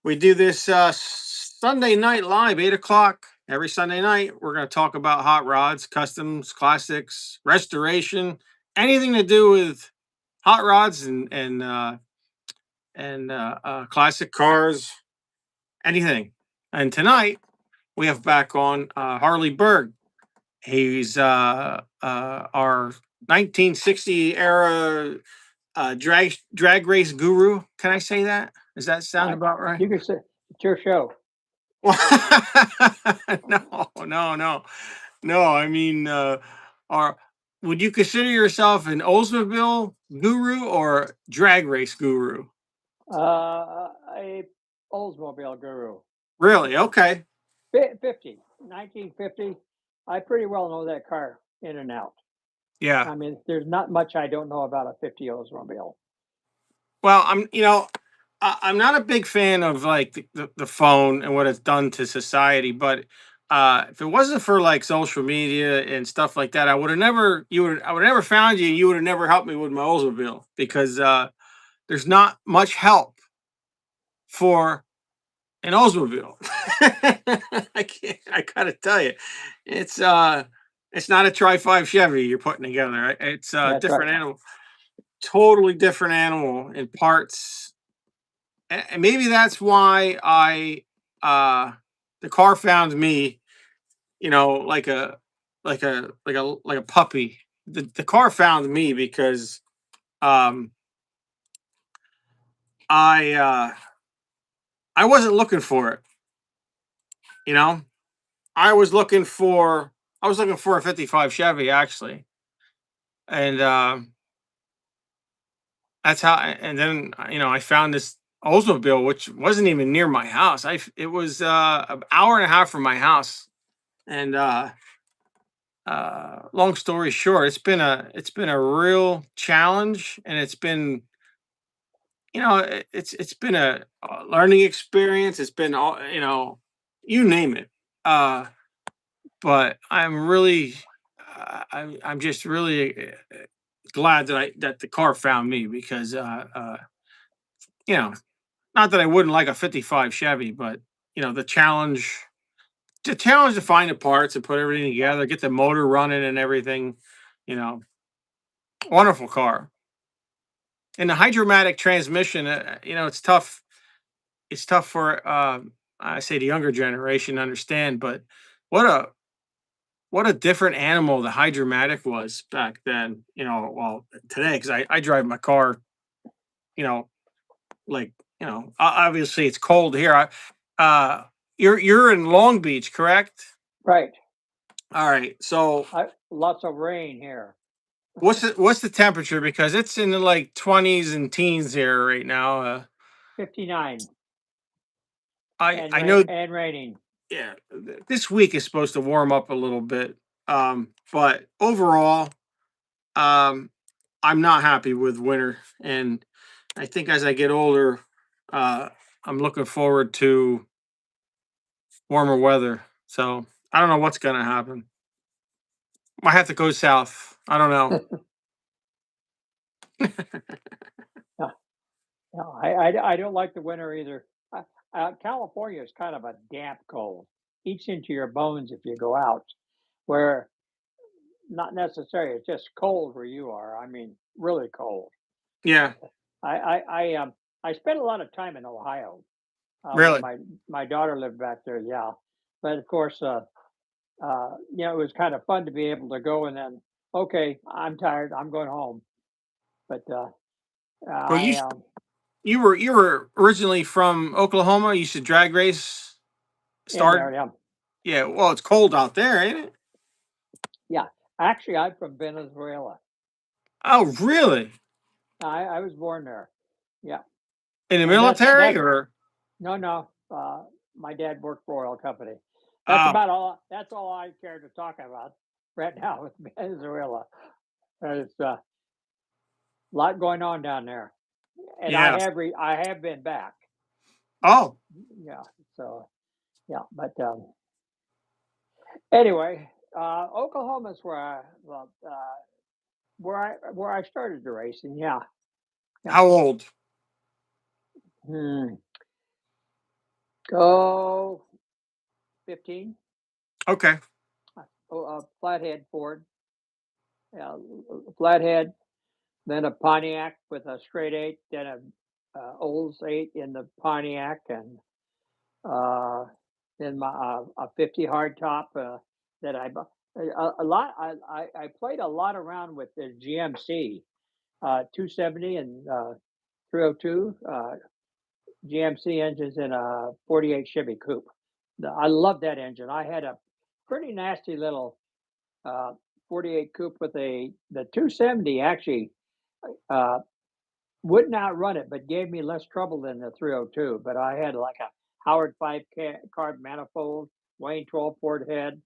We do this Sunday night live, 8 o'clock every Sunday night. We're going to talk about hot rods, customs, classics, restoration, anything to do with hot rods and classic cars, anything. And tonight we have back on Harley Berg. He's our 1960 era drag race guru. Can I say that? Does that sound I, about right? you can say it's your show. No, no, no, no. I mean, are would you consider yourself an Oldsmobile guru or drag race guru? A Oldsmobile guru. Really? Okay. 50, 1950. I pretty well know that car in and out. Yeah. I mean, there's not much I don't know about a 50 Oldsmobile. Well, I'm not a big fan of like the phone and what it's done to society, but if it wasn't for like social media and stuff like that, I would have never found you. You would have never helped me with my Oldsmobile because there's not much help for an Oldsmobile. I gotta tell you, it's uh it's not a Tri Five Chevy you're putting together. It's a That's right. different animal, totally different animal in parts, and maybe that's why I the car found me. You know, like a puppy. The car found me because um I uh I wasn't looking for it. You know, I was looking for a '55 Chevy actually, and that's how. And then I found this Oldsmobile, which wasn't even near my house. It was an hour and a half from my house, and long story short, it's been a real challenge, and it's been it's been a learning experience. It's been all you name it. But I'm just really glad that the car found me because you know not that I wouldn't like a '55 Chevy, but the challenge to find the parts and put everything together, get the motor running and everything, you know, wonderful car. And the hydromatic transmission, it's tough. It's tough for I say the younger generation to understand, but what a what a different animal the hydromatic was back then. Well, today because I drive my car, you know, like obviously it's cold here. You're in Long Beach, correct? Right. All right. So Lots of rain here. what's the temperature? Because it's in the like 20s and teens here right now. 59 I know. and raining. Yeah, this week is supposed to warm up a little bit, but overall, um, I'm not happy with winter, and I think as I get older, uh, I'm looking forward to warmer weather. So I don't know what's gonna happen. Might have to go south. I don't know. Yeah, yeah, I don't like the winter either. California is kind of a damp cold. Eats into your bones if you go out. Where not necessarily, it's just cold where you are. I mean, really cold. Yeah, I I I um I spent a lot of time in Ohio when really. my daughter lived back there. Yeah, but of course, it was kind of fun to be able to go and then okay, I'm tired, I'm going home. But Well, I you were originally from Oklahoma. You should drag race in start. there, yeah, Yeah. Well, it's cold out there, ain't it? yeah. Actually, I'm from Venezuela. Oh, really? I was born there. Yeah, In the and military that's or? no. My dad worked for oil company. That's Oh, about all. That's all I care to talk about right now with Venezuela. There's a lot going on down there, and yeah. I have been back. Oh, Yeah, so yeah, but anyway, Oklahoma's where I started the racing. Yeah, yeah. how old? Hmm. Oh, 15. Okay. Oh, flathead Ford, flathead, then a Pontiac with a straight eight, then a Olds eight in the Pontiac, and uh, then my a 50 hardtop that I bought. A lot. I played a lot around with the GMC 270 and 302 GMC engines in a 48 Chevy Coupe. I love that engine. I had a pretty nasty little uh, 48 coupe with the 270 actually uh, would not run it, but gave me less trouble than the 302. But I had like a Howard 5 card manifold, Wayne 12 Ford head,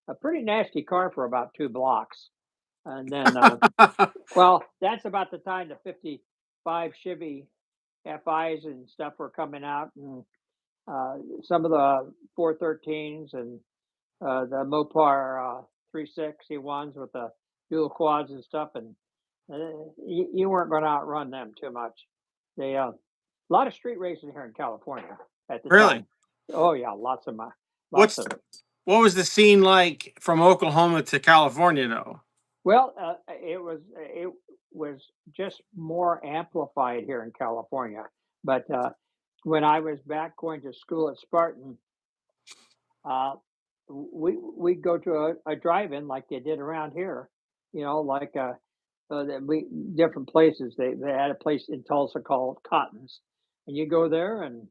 a pretty nasty car for about 2 blocks. And then, well, that's about the time the 55 Chevy FIs and stuff were coming out, and some of the 413s and the Mopar 361s with the dual quads and stuff, and you weren't going to outrun them too much. They a lot of street racing here in California at the Really? time. Oh yeah, lots What's of it. what was the scene like from Oklahoma to California though? Well, it was just more amplified here in California. But when I was back going to school at Spartan, uh, we go to a drive-in like they did around here, like we different places. They had a place in Tulsa called Cotton's, and you go there, and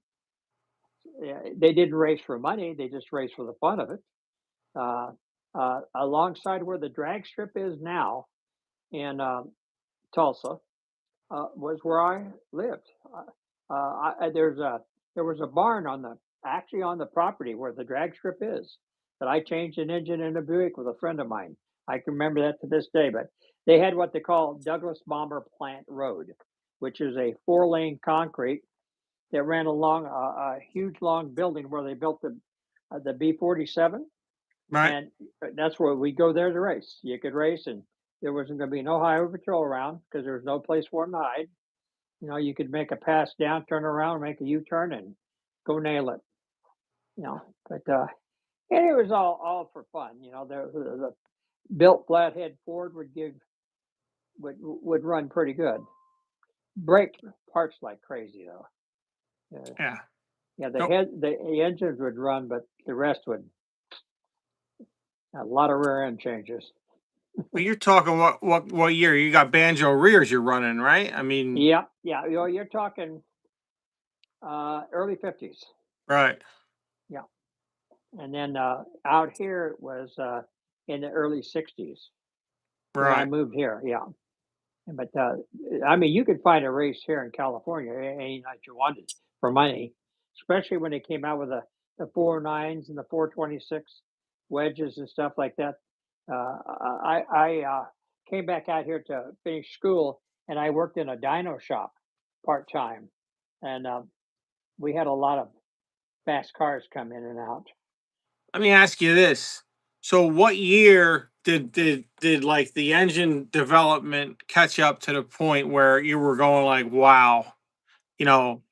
they didn't race for money; they just raced for the fun of it. Uh, Alongside where the drag strip is now in Tulsa was where I lived. There was a barn on the actually on the property where the drag strip is that I changed an engine in a Buick with a friend of mine. I can remember that to this day. But they had what they call Douglas Bomber Plant Road, which is a 4-lane concrete that ran along a huge long building where they built the B-47, Right. and that's where we go there to race. You could race, and there wasn't going to be no highway patrol around because there was no place for them to hide. You could make a pass down, turn around, make a U-turn, and go nail it. You know, but and it was all for fun. The built flathead Ford would run pretty good. Break parts like crazy though. Yeah. Yeah, Nope. the engines would run, but the rest would a lot of rear end changes. Well, you're talking what year? You got banjo rears you're running, right? I mean, Yeah, yeah. You're talking early 50s. right, Yeah, and then out here it was in the early 60s when I right. moved here. Yeah. But I mean, you could find a race here in California any night you wanted for money, especially when they came out with the 409s and the 426 wedges and stuff like that. I came back out here to finish school, and I worked in a dyno shop part time, and we had a lot of fast cars come in and out. Let me ask you this. So what year did like the engine development catch up to the point where you were going like, wow, you know,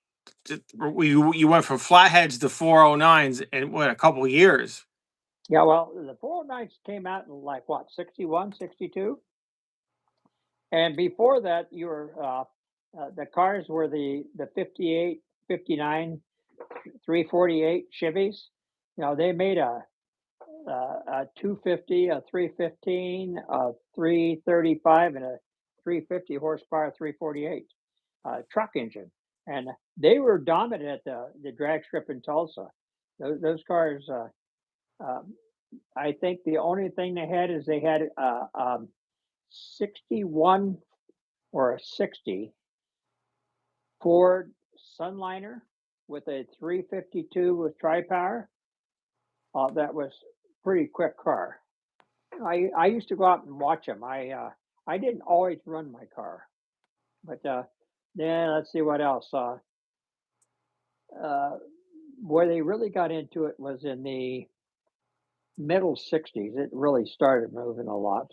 you went from flatheads to 409s in what, a couple years, Yeah, well, the 409s came out in like what, 61, 62. And before that, the cars were the 58, 59, 348 Chevys. They made a 250, a 315, a 335, and a 350 horsepower 348 truck engine. And they were dominant at the drag strip in Tulsa. Those cars, um, I think the only thing they had is they had 61 or a 60 Ford Sunliner with a 352 with tri-power. That was pretty quick car. I used to go out and watch them. I didn't always run my car, but then let's see what else. Uh, where they really got into it was in the middle 60s. It really started moving a lot.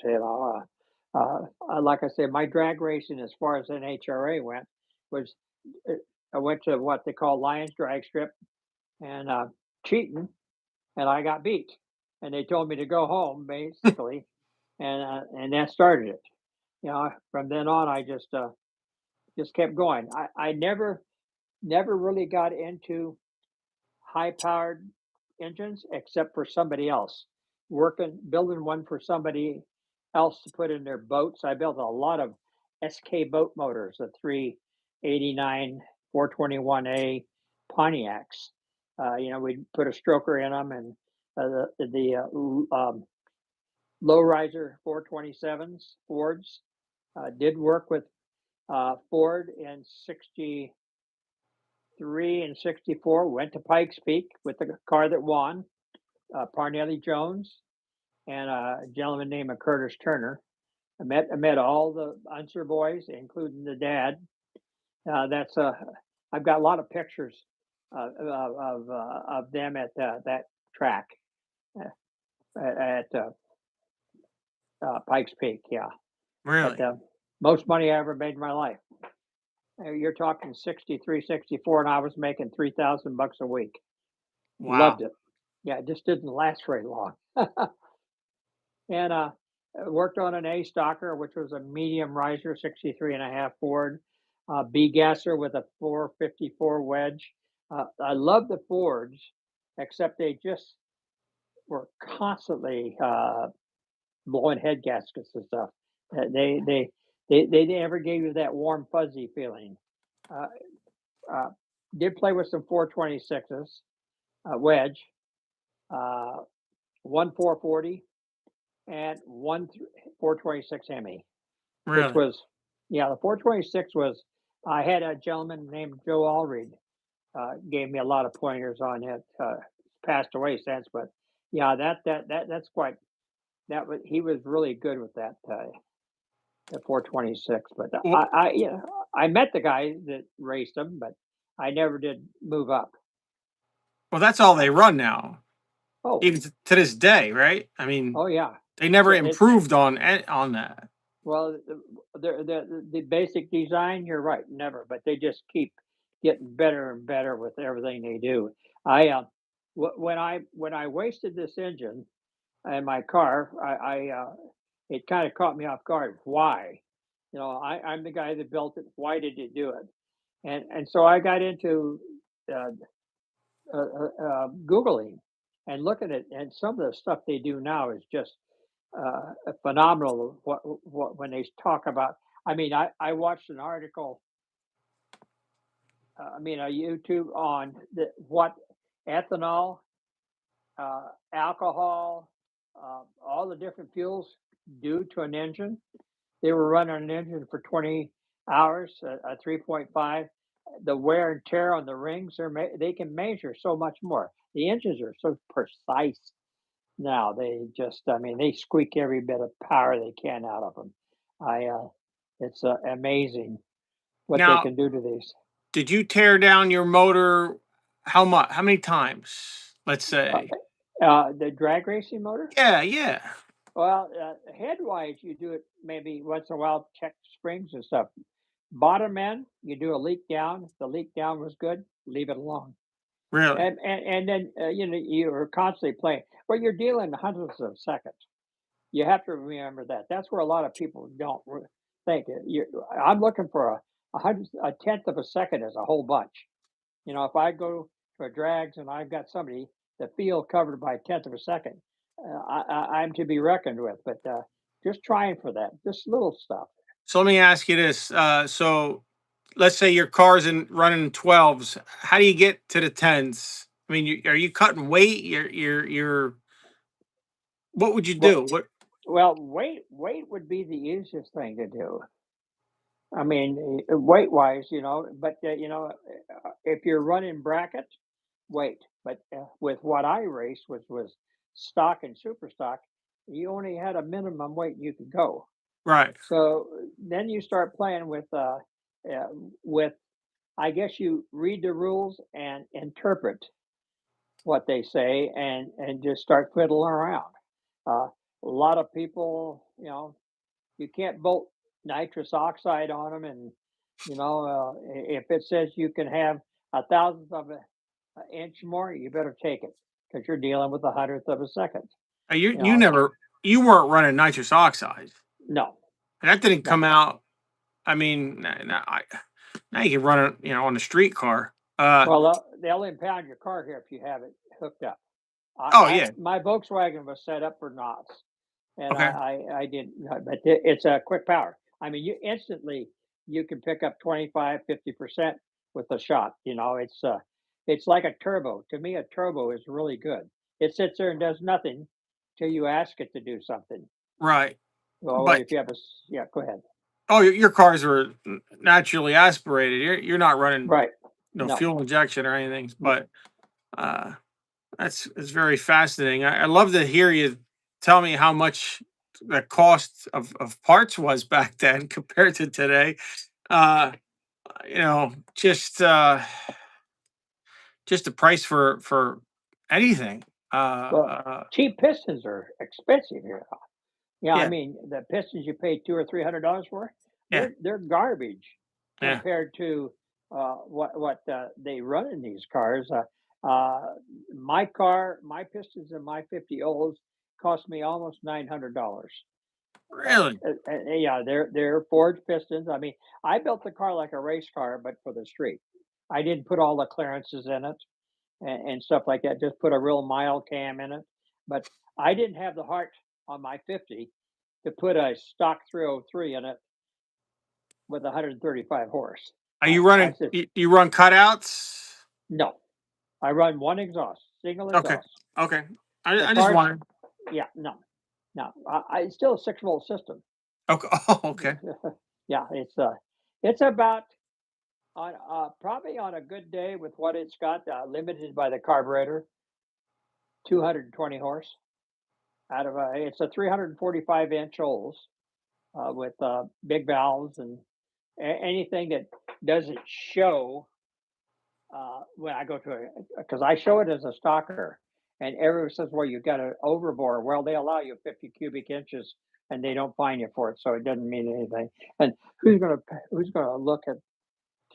Like I said, my drag racing as far as NHRA went was uh, I went to what they call Lions Drag Strip, and cheating, and I got beat. And they told me to go home, basically, and that started it. From then on, I just kept going. I never really got into high powered engines except for somebody else building one for somebody else to put in their boats. I built a lot of SK boat motors, the 389 421A Pontiacs. We'd put a stroker in them, and the low riser 427s Fords. Did work with Ford in 63 and 64. Went to Pikes Peak with the car that won, Parnelli Jones, and a gentleman named Curtis Turner. I met all the Unser boys, including the dad. That's I've got a lot of pictures of them at that track uh, at Pikes Peak. Yeah, at Really? the most money I ever made in my life. You're talking 63, 64, and I was making 3,000 bucks a week. Wow. Loved it. Yeah, it just didn't last very long. And worked on an A Stalker, which was a medium riser, 63 and a half Ford, B gasser with a 454 wedge. I love the Fords, except they just were constantly blowing head gaskets and stuff. They never gave you that warm fuzzy feeling. Uh, uh, did play with some 426s, wedge, uh, one 440, and one 426 Hemi, which Really? was, yeah, the 426 was, I had a gentleman named Joe Allred, gave me a lot of pointers on it, passed away since, but yeah, that's quite, he was really good with that, the 426, but Well, I met the guy that raced them, but I never did move up. well, that's all Uh, they run now, oh, even to this day, right? I mean, oh yeah. they never It, improved on that. Well, the basic design, you're right, never, but they just keep getting better and better with everything they do. I when I wasted this engine in my car, it kind of caught me off guard. Why? I'm the guy that built it. Why did you do it? And so I got into uh, googling and looking at, and some of the stuff they do now is just phenomenal. What when they talk about, I watched an article, a YouTube on what ethanol, alcohol, all the different fuels do to an engine. They were running an engine for 20 hours, a 3.5. The wear and tear on the rings, they can measure so much more. The engines are so precise now. They squeak every bit of power they can out of them. I, it's amazing what they Now, can do to these. did you tear down your motor? How much? How many times? Let's Uh, say. the drag racing motor? Yeah, yeah. Well, head-wise, you do it maybe once in a while, check springs and stuff. Bottom end, you do a leak down. If the leak down was good, leave it alone. Really? And then, you're constantly playing. Well, you're dealing hundreds of seconds. You have to remember that. That's where a lot of people don't think it. I'm looking for a tenth of a second is a whole bunch. If I go to a drags and I've got somebody, the field covered by a tenth of a second, I'm to be reckoned with. But just trying for that, just little stuff. So let me ask you this. So let's say your car's in running 12s. How do you get to the 10s? I mean, are you cutting weight? What would you Well, do? What? weight would be the easiest thing to do. Weight wise, but if you're running bracket, weight. But with what I raced, which was stock and super stock, you only had a minimum weight you could go. Right. So then you start playing uh, with. I guess you read the rules and interpret what they say, and just start fiddling around. Uh, a lot of people, you can't bolt nitrous oxide on them, and if it says you can have a thousandth of an inch more, you better take it because you're dealing with a hundredth of a second. You You you know, never you weren't running nitrous oxide. no, That didn't no. come out. I mean, now you can run it, on the street car. Well, they'll impound your car here if you have it hooked up. Oh yeah. My Volkswagen was set up for knots, and Okay. I didn't, but it's a quick power. I mean, you can pick up 25, 50% with a shot. It's like a turbo. To me, a turbo is really good. It sits there and does nothing till you ask it to do something. Right. Well, But if you have yeah, go ahead. oh, your cars are naturally aspirated. You're not running Right. no No. fuel injection or anything. No. But uh, it's very fascinating. I love to hear you tell me how much the cost of parts was back then compared to today. Uh, just the price for anything. Well, cheap pistons are expensive here. Yeah, I Yeah, mean, the pistons you pay $200 or $300 for, yeah, they're garbage yeah. compared to what they run in these cars. Uh, my pistons in my 50 olds cost me almost $900. Really? Yeah, they're forged pistons. I mean, I built the car like a race car, but for the street. I didn't put all the clearances in it and stuff like that. Just put a real mild cam in it. But I didn't have the heart on my 50 to put a stock 303 in it with 135 horse. Are you I running? said, You run cutouts? no, I run one exhaust, single Okay, exhaust. okay. The I just car's, wanted. yeah, no, no. It's still a 6 volt system. Okay. Oh, okay. Yeah, it's about on probably on a good day with what it's got, limited by the carburetor, 220 horse out of a. It's a 345-inch Olds with big valves and anything that doesn't show when I go to it, because I show it as a stalker, and everyone says, "Well, you got an overbore." Well, they allow you 50 cubic inches, and they don't fine you for it, so it doesn't mean anything. And who's gonna look at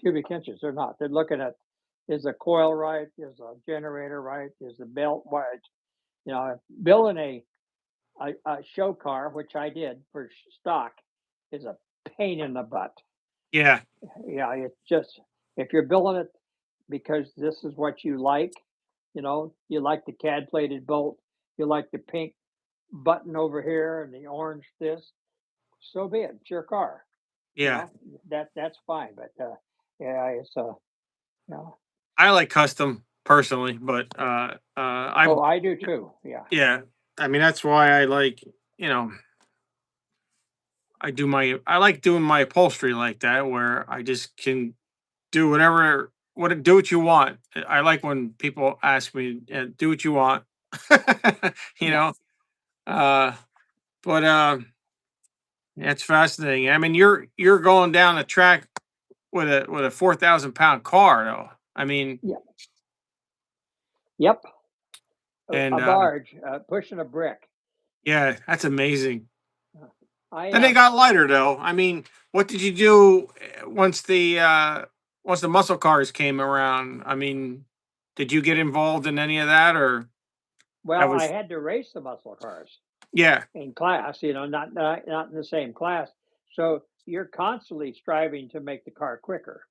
cubic inches? They're not. They're looking at, is the coil right? Is the generator right? Is the belt right? Building a show car, which I did for stock, is a pain in the butt. Yeah, Yeah, it's just, if you're building it because this is what you like, you like the cad plated bolt, you like the pink button over here and the orange this, so be it. It's your car. You yeah. know, that's fine. But yeah, it's you know, I like custom personally, but oh, I do too. Yeah. yeah. I mean, that's why I like. You know, I like doing my upholstery like that, where I just can do do what you want. I like when people ask me, do what you want. you Yeah. know, uh, but it's fascinating. I mean, you're going down the track with a 4,000 pound car, though. I mean, Yeah. Yep. A and barge pushing a brick. yeah, that's amazing. Uh, I Then they got lighter, though. I mean, what did you do once the muscle cars came around? I mean, did you get involved in any of that, or that well, I was had to race the muscle cars yeah, in class, not in the same class. So you're constantly striving to make the car quicker.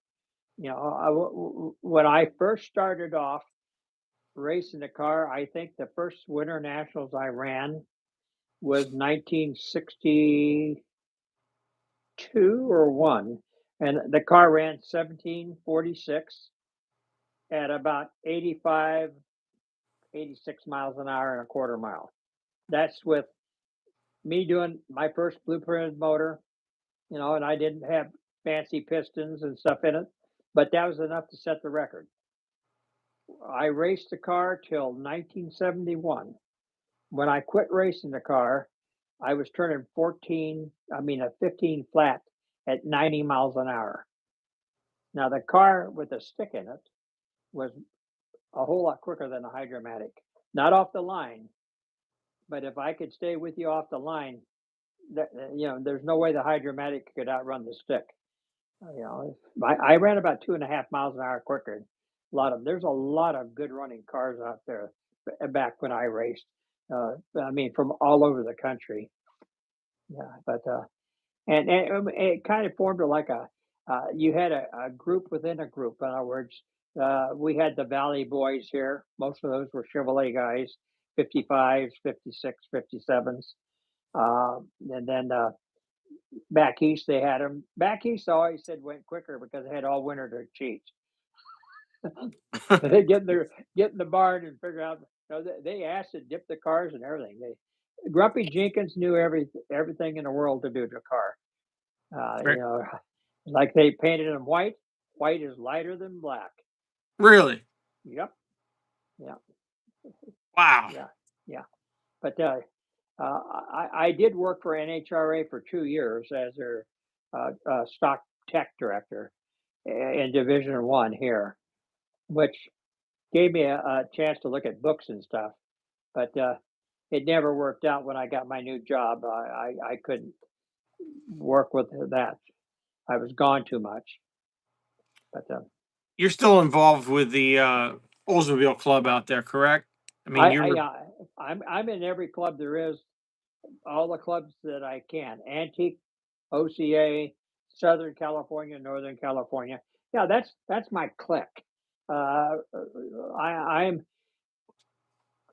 When I first started off racing the car, I think the first Winter Nationals I ran was 1962 or one, and the car ran 1746 at about 85, 86 miles an hour and a quarter mile. That's with me doing my first blueprinted motor, and I didn't have fancy pistons and stuff in it, but that was enough to set the record. I raced the car till 1971. When I quit racing the car, I was turning a 15 flat at 90 miles an hour. Now, the car with a stick in it was a whole lot quicker than a hydromatic. Not off the line, but if I could stay with you off the line, there's no way the hydromatic could outrun the stick. I ran about 2.5 miles an hour quicker. There's a lot of good running cars out there back when I raced. I mean, from all over the country. Yeah, but and it kind of formed like you had a group within a group. In other words, we had the Valley Boys here. Most of those were Chevrolet guys, 55s, 56, 57s. And then back east, they had them. Back east, I always said went quicker because they had all winter to cheat. They get in the barn and figure out. They acid dip the cars and everything. Grumpy Jenkins knew everything in the world to do to a car. You Right. know, like they painted them white. White is lighter than black. Really? Yep. Yeah. Wow. Yeah. Yeah. But I did work for NHRA for 2 years as their stock tech director in Division One here, which gave me a chance to look at books and stuff. But it never worked out when I got my new job. I couldn't work with that. I was gone too much. But You're still involved with the Oldsmobile Club out there, correct? I mean, you're I'm in every club there is, all the clubs that I can. Antique, OCA, Southern California, Northern California. Yeah, that's my clique. I'm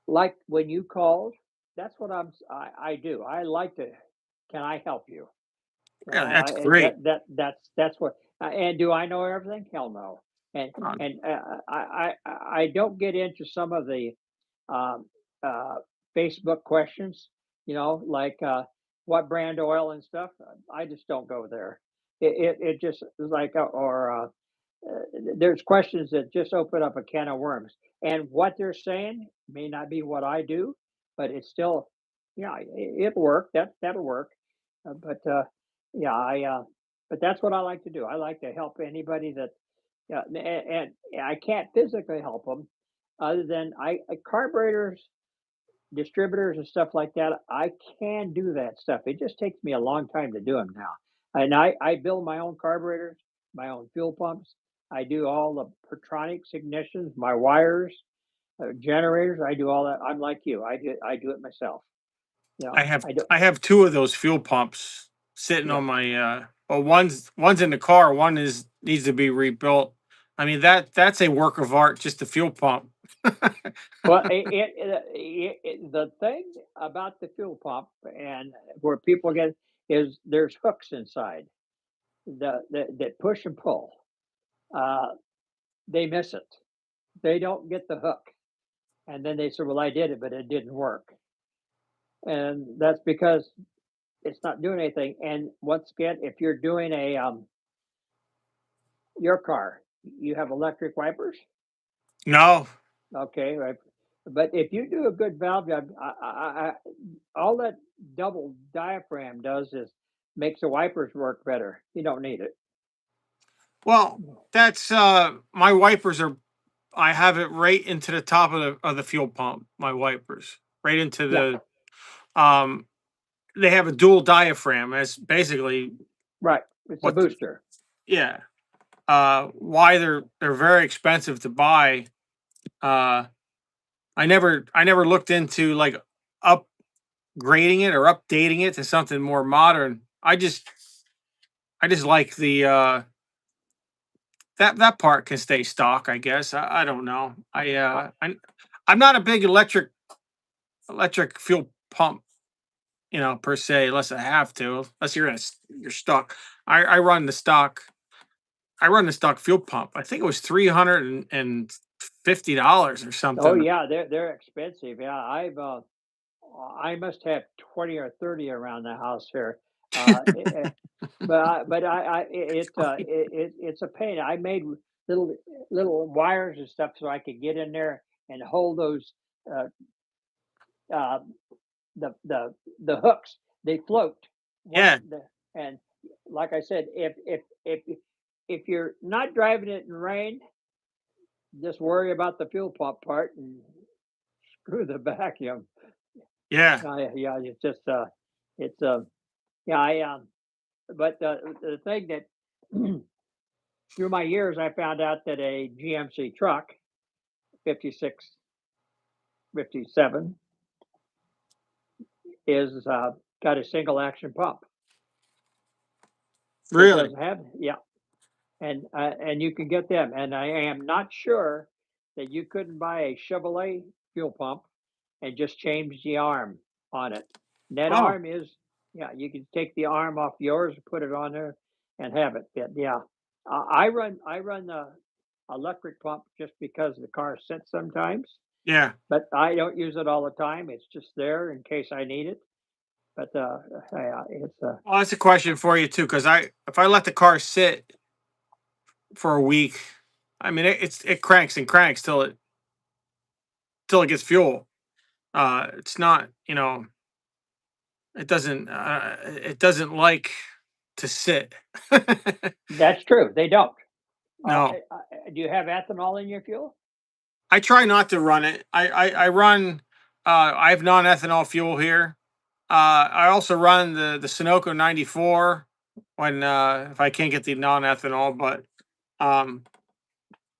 like when you called. That's what I do. I like to. Can I help you? really, that's great. That's what. And do I know everything? Hell no. And Um, and I don't get into some of the um, uh, Facebook questions. Like what brand oil and stuff. I just don't go there. It just is like or there's questions that just open up a can of worms. And what they're saying may not be what I do, but it's still, yeah, it'll work. That'll work. But yeah, but that's what I like to do. I like to help anybody that, yeah, and I can't physically help them, other than carburetors, distributors, and stuff like that. I can do that stuff. It just takes me a long time to do them now. And I build my own carburetors, my own fuel pumps. I do all the Pertronics ignitions, my wires, generators. I do all that. I'm like you. I do it myself. I do. I have two of those fuel pumps sitting Yeah. on my well, one's in the car, one is needs to be rebuilt. I mean, that's a work of art, just the fuel pump. Well, the thing about the fuel pump and where people get is there's hooks inside that push and pull. Uh, they miss it. They don't get the hook, and then they say, "Well, I did it, but it didn't work," and that's because it's not doing anything. And once again, if you're doing a your car, you have electric wipers. No. Okay, right. But if you do a good valve job, all that double diaphragm does is makes the wipers work better. You don't need it. Well, that's my wipers are I have it right into the top of the fuel pump, my wipers. Right into Yeah, the um they have a dual diaphragm. That's basically right. It's a what booster. yeah. Why they're very expensive to buy. Uh I never looked into like upgrading it or updating it to something more modern. I just like the that part can stay stock, I guess. I don't know. Uh, I'm not a big electric fuel pump, per se, unless I have to, unless you're stuck. I run the stock. I run the stock fuel pump. I think it was $350 or oh something. yeah, they're expensive. Yeah, I must have 20 or 30 around the house here. Uh, eh, eh, it's a pain. I made little wires and stuff so I could get in there and hold those uh, uh, the hooks. They float. Yeah, And like I said, if you're not driving it in rain, just worry about the fuel pump part and screw the vacuum. yeah. Yeah, it's just it's yeah, but the thing that through my years, I found out that a GMC truck, 56, 57, is got a single action pump. It Really? doesn't have, yeah, and you can get them. And I am not sure that you couldn't buy a Chevrolet fuel pump and just change the arm on it. And that Oh, arm is, yeah, you can take the arm off yours, put it on there, and have it fit. Yeah, I run the electric pump just because the car sits sometimes, yeah. but I don't use it all the time. It's just there in case I need it. But yeah, it's Well, that's a question for you too, because if I let the car sit for a week, I mean it cranks and cranks till it gets fuel. It's not, it doesn't like to sit. that's true. They don't. No, Do you have ethanol in your fuel? I try not to run it. I run. I have non-ethanol fuel here. I also run the Sunoco 94 when if I can't get the non-ethanol. But um,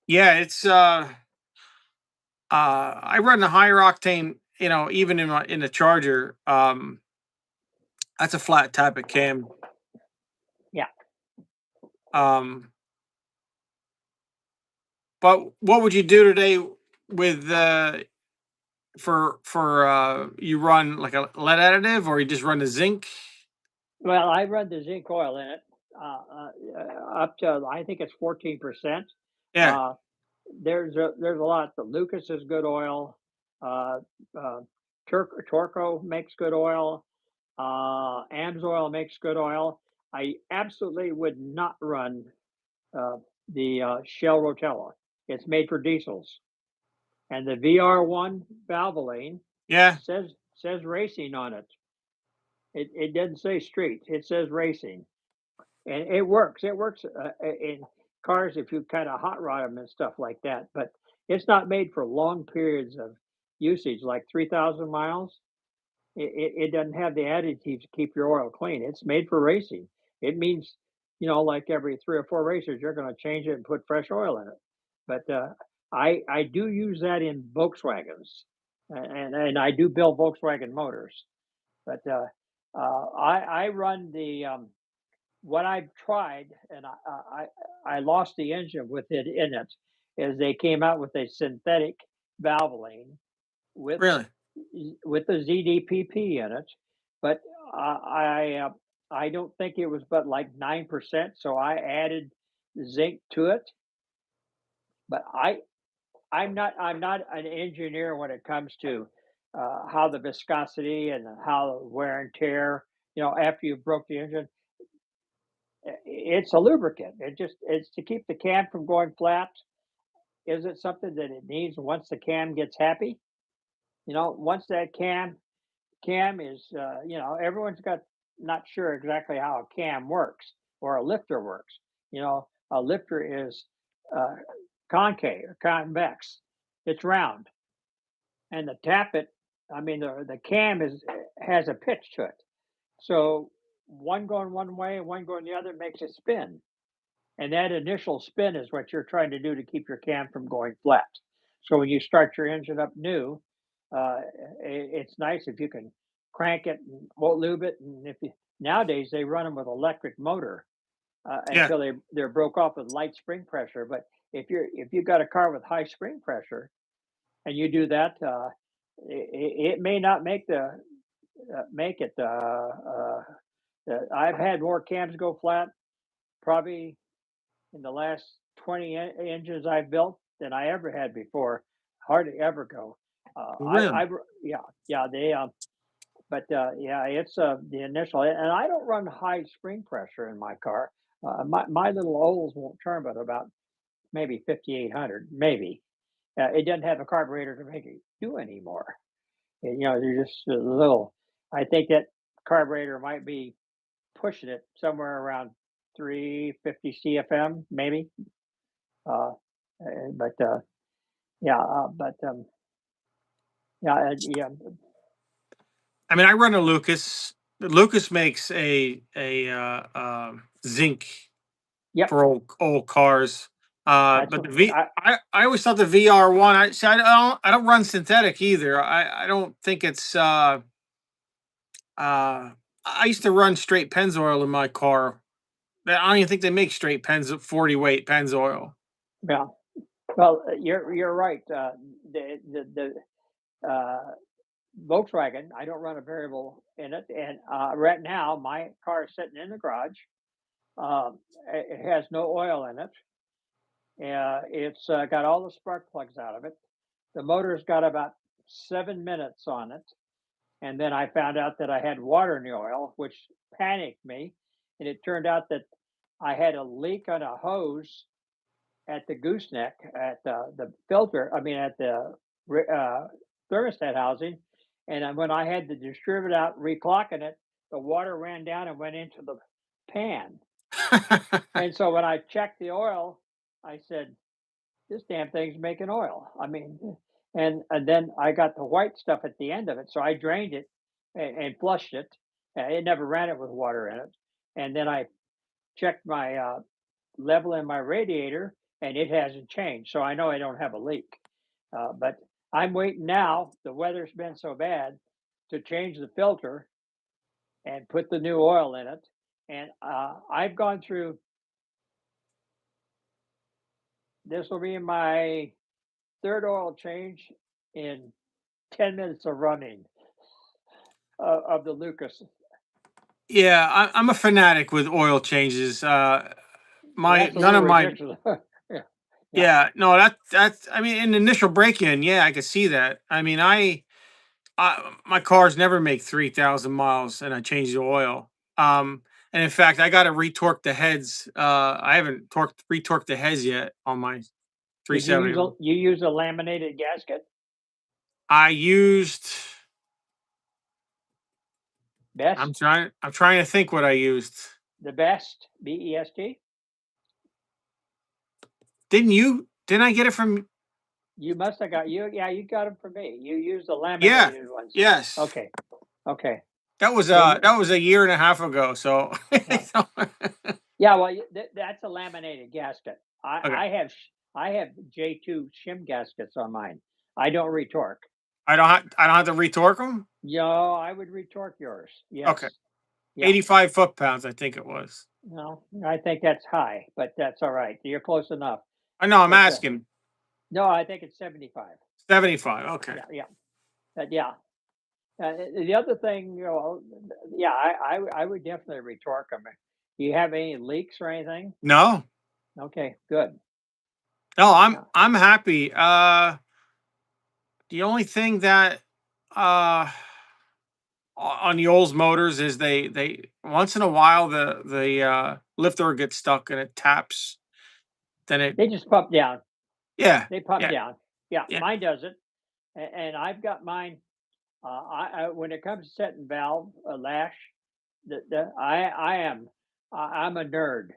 yeah, it's I run the higher octane. Even in the Charger. That's a flat type of cam. Yeah. Um, but what would you do today with for you run like a lead additive, or you just run the zinc? Well, I run the zinc oil in it, up to I think it's 14%. Yeah, Uh, there's a lot. The Lucas is good oil. Uh, uh, Torco makes good oil. Amsoil makes good oil. I absolutely would not run uh, the Shell Rotella. It's made for diesels, and the VR1 Valvoline yeah, says racing on it. It doesn't say street. It says racing, and it works. It works in cars if you kind of hot rod them and stuff like that. But it's not made for long periods of usage, like 3,000 miles. It doesn't have the additives to keep your oil clean. It's made for racing. It means, like every 3 or 4 races, you're going to change it and put fresh oil in it. But I do use that in Volkswagens, and I do build Volkswagen motors. But I run the what I've tried, and I lost the engine with it in it, is they came out with a synthetic Valvoline with really. the ZDPP in it, but I don't think it was but like 9%, so I added zinc to it. But I'm not an engineer when it comes to how the viscosity and how the wear and tear. After you broke the engine, it's a lubricant. It's to keep the cam from going flat. Is it something that it needs once the cam gets happy? Once that cam is, everyone's got not sure exactly how a cam works or a lifter works. A lifter is uh, concave or convex. It's round, and the tappet, I mean, the cam has a pitch to it. So one going one way and one going the other makes it spin. And that initial spin is what you're trying to do to keep your cam from going flat. So when you start your engine up new, uh, it's nice if you can crank it and won't lube it. And if you, nowadays they run them with electric motor Yeah, until they're broke off with light spring pressure. But if you've got a car with high spring pressure and you do that, it may not make it. I've had more cams go flat probably in the last 20 engines I've built than I ever had before. Hardly ever go. really. Yeah, yeah, but yeah, it's the initial, and I don't run high spring pressure in my car. My little Ols won't turn but about maybe 5,800, maybe. It doesn't have a carburetor to make it do anymore. They're just a little. I think that carburetor might be pushing it somewhere around 350 CFM, maybe. Uh, but yeah, yeah, yeah, I mean, I run a Lucas. Lucas makes a zinc. Yep. for old cars. That's But what I always thought the VR1. I don't run synthetic either. I don't think it's. I used to run straight Pennzoil in my car. I don't even think they make straight 40 weight Pennzoil. yeah. Well, you're right. The Volkswagen, I don't run a variable in it, and right now my car is sitting in the garage. It has no oil in it. It's got all the spark plugs out of it. The motor's got about 7 minutes on it, and then I found out that I had water in the oil, which panicked me. And it turned out that I had a leak on a hose at the gooseneck at the filter. I mean, at the uh, thermostat housing. And when I had to distribute out, reclocking it, the water ran down and went into the pan. And so when I checked the oil, I said, "This damn thing's making oil." I mean, and then I got the white stuff at the end of it, so I drained it and flushed it. It never ran it with water in it. And then I checked my level in my radiator, and it hasn't changed. So I know I don't have a leak. But I'm waiting now. The weather's been so bad to change the filter and put the new oil in it. And I've gone through. This will be my third oil change in 10 minutes of running of the Lucas. Yeah, I'm a fanatic with oil changes. My That's a none little of my ridiculous. Yeah, yeah. Yeah, no, that's I mean, in initial break-in, yeah, I could see that. I mean, my cars never make 3,000 miles, and I change the oil. And in fact, I got to retorque the heads. I haven't retorqued the heads yet on my Did you use 370. a laminated gasket? I used. Best, I'm trying to think what I used. the best, BEST. Didn't you? Didn't I get it from? You must have got you. Yeah, you got them from me. You used the Yeah. laminated ones. Yes. Okay, okay. That Then was a year and a half ago. So. yeah, yeah. Well, that's a laminated gasket. Okay. I have J2 shim gaskets on mine. I don't retorque. I don't have to retorque them. Yo, I would retorque yours. Okay. Yes. Yeah. 85 foot-pounds, I think it was. No, I think that's high, but that's all right. You're close enough. I know, I'm But asking. no, I think it's 75. 75. Okay. Yeah, yeah, yeah. The other thing, yeah, I would definitely retorque them. Do you have any leaks or anything? No. Okay, good. No, Yeah, I'm happy. The only thing that uh on the old motors is they once in a while the lifter gets stuck and it taps. Then it they just pump down. Yeah. They pump Yeah. down. Yeah, Yeah. mine does it, and I've got mine. I when it comes to setting valve lash, I'm a nerd.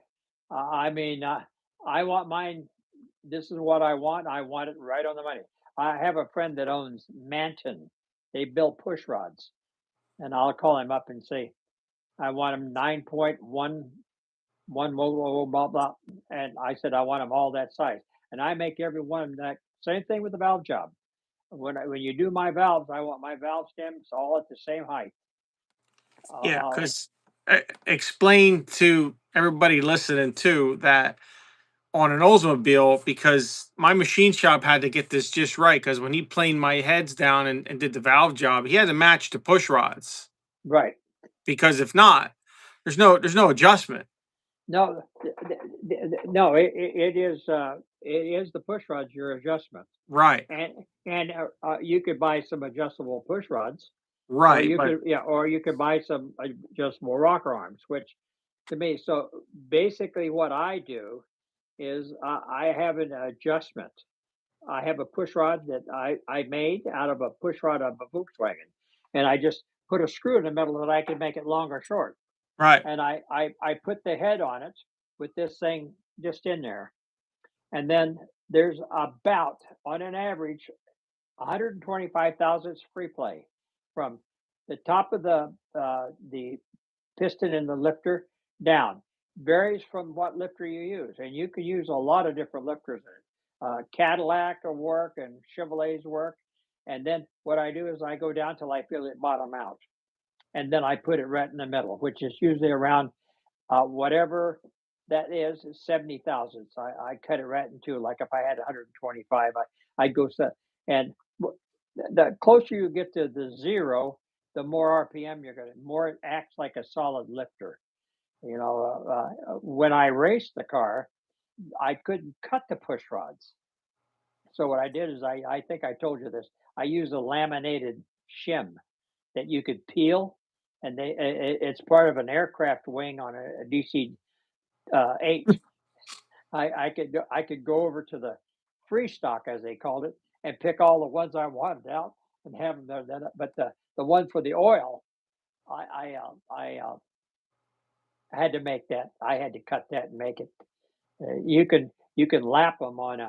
I mean, I want mine. This is what I want. I want it right on the money. I have a friend that owns Manton. They build push rods, and I'll call him up and say, I want them 9.11, blah, blah, blah, blah. And I said, I want them all that size. And I make every one of them that same thing with the valve job. When you do my valves, I want my valve stems all at the same height. Yeah, Uh, cuz explain to everybody listening too that on an Oldsmobile, because my machine shop had to get this just right, because when he planed my heads down and did the valve job, he had to match the push rods, right. because if not, there's no adjustment. No, no, it is the push rods your adjustment, Right. and you could buy some adjustable push rods, or Right. you But could or you could buy some adjustable rocker arms, which to me. So basically, what I do is I have an adjustment. I have a push rod that I made out of a push rod of a Volkswagen, and I just put a screw in the middle that I can make it long or short. right. And I put the head on it with this thing just in there. And then there's about, on an average, 125 thousandths free play from the top of the piston in the lifter down. varies from what lifter you use, and you can use a lot of different lifters in it. Cadillac will work and Chevrolet's work, and then what I do is I go down till I feel it bottom out, and then I put it right in the middle, which is usually around whatever that is 70 thousandths. I cut it right into, like if I had 125, I'd go set. And the closer you get to the zero, the more RPM you're going to, more it acts like a solid lifter. When I raced the car, I couldn't cut the push rods. So what I did is I think I told you this. I used a laminated shim that you could peel, and it's part of an aircraft wing on a DC 8. I could go over to the free stock, as they called it, and pick all the ones I wanted out and have them there. But the one for the oil, I had to make that. I had to cut that and make it. You can lap them on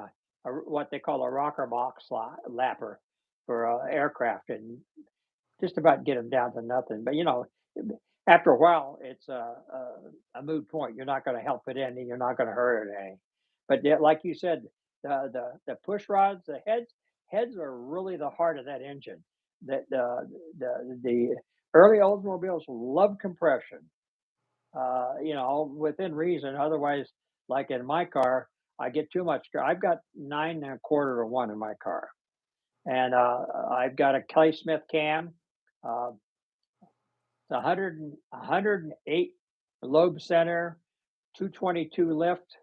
what they call a rocker box lapper for aircraft, and just about get them down to nothing. But after a while, it's a moot point. You're not going to help it any. You're not going to hurt it any. But yeah, like you said, the push rods, the heads are really the heart of that engine. The early Oldsmobiles love compression, within reason. Otherwise, like in my car, I get too much. I've got 9 1/4 to 1 in my car, and I've got a Kelly Smith cam. Uh, it's 108 lobe center, 222 lift,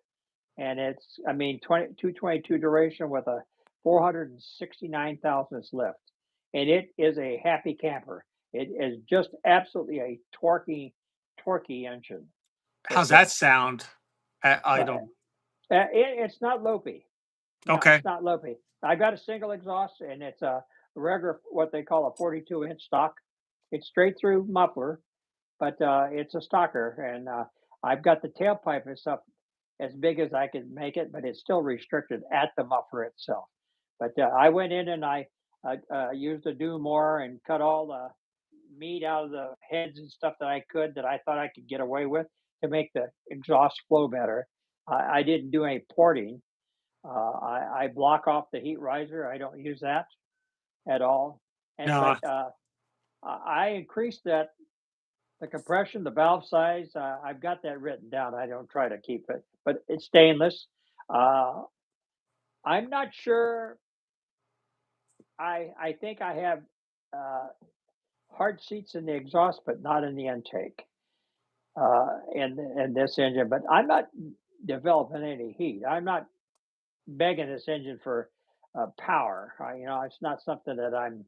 and it's, I mean, 222 duration with a 469 thousandths lift. And it is a happy camper. It is just absolutely a torquey engine. How's The, that sound at well, idle? it's not lopey. No, Okay. it's not lopey. I got a single exhaust, and it's a regular, what they call a 42-inch stock. It's straight through muffler, but it's a stalker, and I've got the tailpipe and stuff as big as I could make it, but it's still restricted at the muffler itself. But I went in and I used a do more and cut all the meat out of the heads and stuff that I could, that I thought I could get away with, to make the exhaust flow better. I didn't do any porting. I block off the heat riser. I don't use that at all. And No. but I increased the compression, the valve size. I've got that written down. I don't try to keep it, but it's stainless. Uh, I'm not sure. I think I have uh, hard seats in the exhaust, but not in the intake. In this engine, but I'm not developing any heat. I'm not begging this engine for power. It's not something that I'm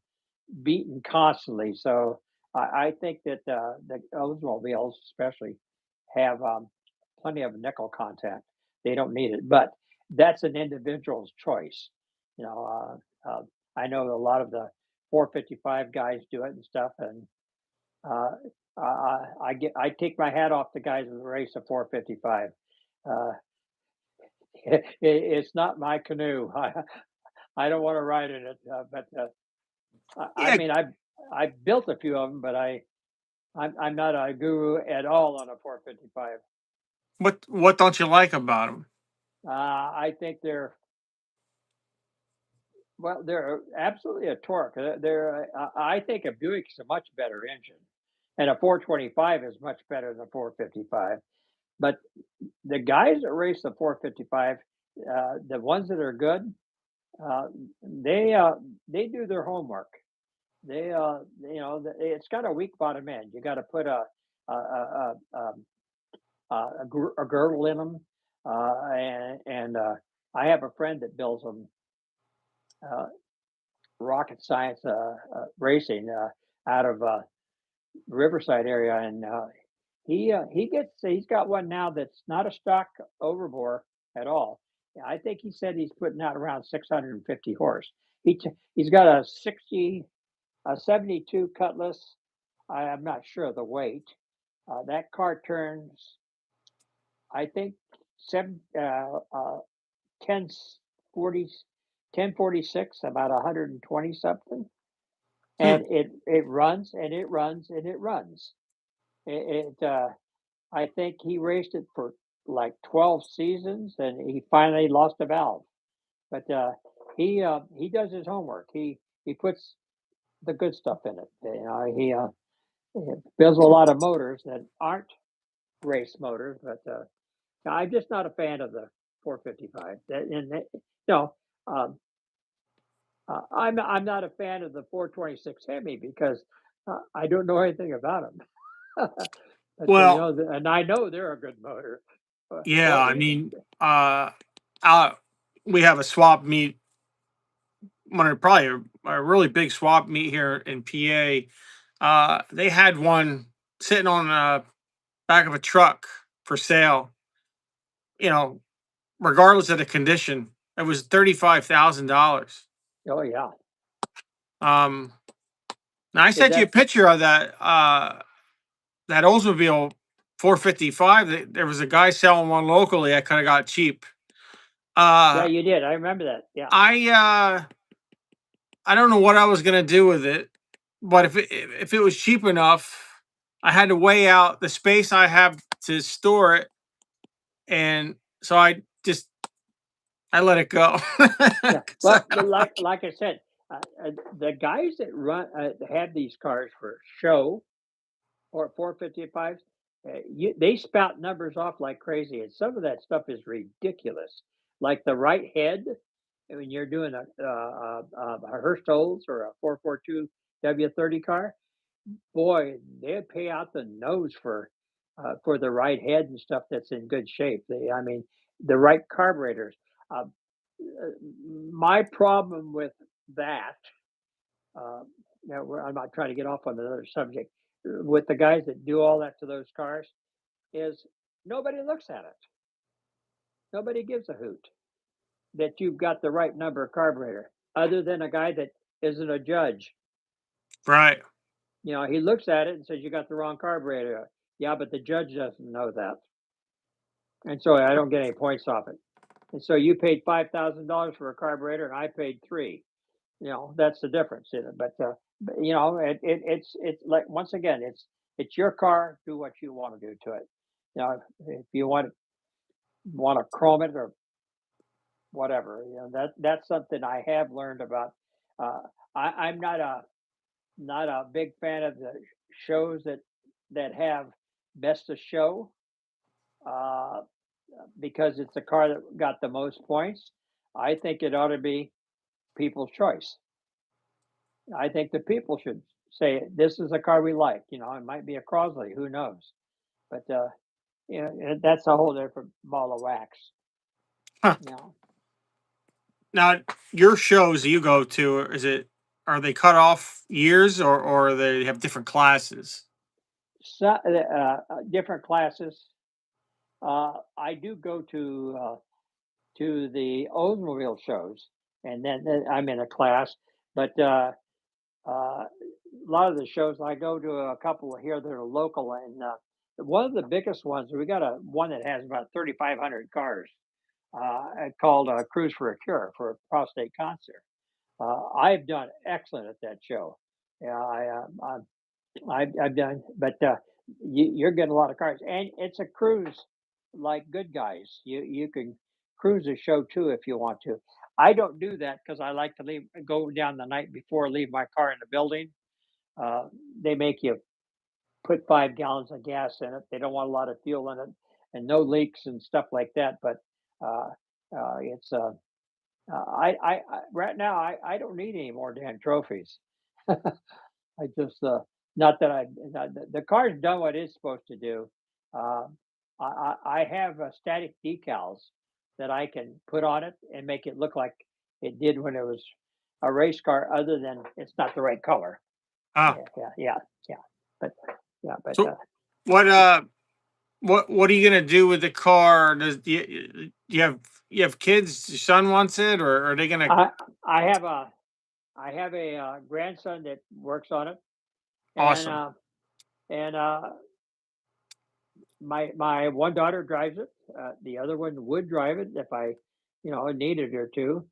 beating constantly. So I think that the Oldsmobiles, especially, have plenty of nickel contact. They don't need it, but that's an individual's choice. You know, I know a lot of the 455 guys do it and stuff, and uh, I take my hat off to guys that race a 455. Uh, it's not my canoe. I don't want to ride in it, but I Yeah. mean, I built a few of them, but I'm not a guru at all on a 455. What don't you like about them? I think they're absolutely a torque. I think a Buick is a much better engine, and a 425 is much better than a 455. But the guys that race the 455, the ones that are good, uh, they do their homework. It's got a weak bottom end. You got to put a girdle in them, and I have a friend that builds them. Uh, Rocket Science Racing out of Riverside area, and he's got one now that's not a stock overbore at all. I think he said he's putting out around 650 horse. He's got a 72 Cutlass. I'm not sure of the weight. That car turns, I think, seven 1040 1046, about 120 something, Hmm. and it runs and it runs and it runs. It, it I think he raced it for like 12 seasons, and he finally lost a valve. But he does his homework. He puts the good stuff in it. He builds a lot of motors that aren't race motors, but I'm just not a fan of the 455. No, um, I'm not a fan of the 426 Hemi because I don't know anything about them. But Well, and I know they're a good motor. yeah, Well, I mean, uh, we have a swap meet, probably a really big swap meet here in PA. They had one sitting on the back of a truck for sale. You know, regardless of the condition, it was $35,000. oh yeah, Um, now I is sent you a that picture of that Oldsmobile 455. There was a guy selling one locally. I could have got cheap. yeah? Uh, You did. I remember that. Yeah, I I don't know what I was gonna do with it, but if it was cheap enough, I had to weigh out the space I have to store it, and so I let it go. yeah. 'Cause Well, like I said, the guys that have these cars for show or 455s, they spout numbers off like crazy, and some of that stuff is ridiculous. Like the right head, when you're doing a Hurst Olds or a 442 W30 car, boy, they pay out the nose for the right head and stuff that's in good shape. I mean, the right carburetors. Uh, my problem with that, uh, I'm not trying to get off on another subject, with the guys that do all that to those cars, is nobody looks at it. Nobody gives a hoot that you've got the right number of carburetor, other than a guy that isn't a judge. right. He looks at it and says, "You got the wrong carburetor." Yeah, but the judge doesn't know that, and so I don't get any points off it. And so you paid $5,000 for a carburetor, and I paid three. That's the difference in it. But it's like, once again, it's your car. Do what you want to do to it. If you want to chrome it or whatever, that's something I have learned about. Uh, I'm not a big fan of the shows that have best of show, uh, because it's the car that got the most points. I think it ought to be people's choice. I think the people should say, "This is a car we like." It might be a Crosley, who knows? But that's a whole different ball of wax. Huh. You know, Now, your shows you go to, are they cut off years, or they have different classes? different classes. I do go to the Oldsmobile shows, and then I'm in a class. But a lot of the shows I go to, a couple here that are local, and one of the biggest ones, we got one that has about 3,500 cars, called Cruise for a Cure for prostate cancer. I've done excellent at that show. Yeah, I've done, but you're getting a lot of cars, and it's a cruise like Good Guys. You can cruise a show too if you want to. I don't do that because I like to go down the night before, leave my car in the building. Uh, they make you put 5 gallons of gas in it. They don't want a lot of fuel in it, and no leaks and stuff like that. But uh, it's right now I don't need any more damn trophies. I just not that I not, the car's done what it's supposed to do. Uh, I have static decals that I can put on it and make it look like it did when it was a race car, other than it's not the right color. Ah, Yeah. But yeah, but so what what are you gonna do with the car? You have kids? Your son wants it, or are they gonna? I I have a I have a grandson that works on it, and Awesome. my one daughter drives it. The other one would drive it if I, needed her to.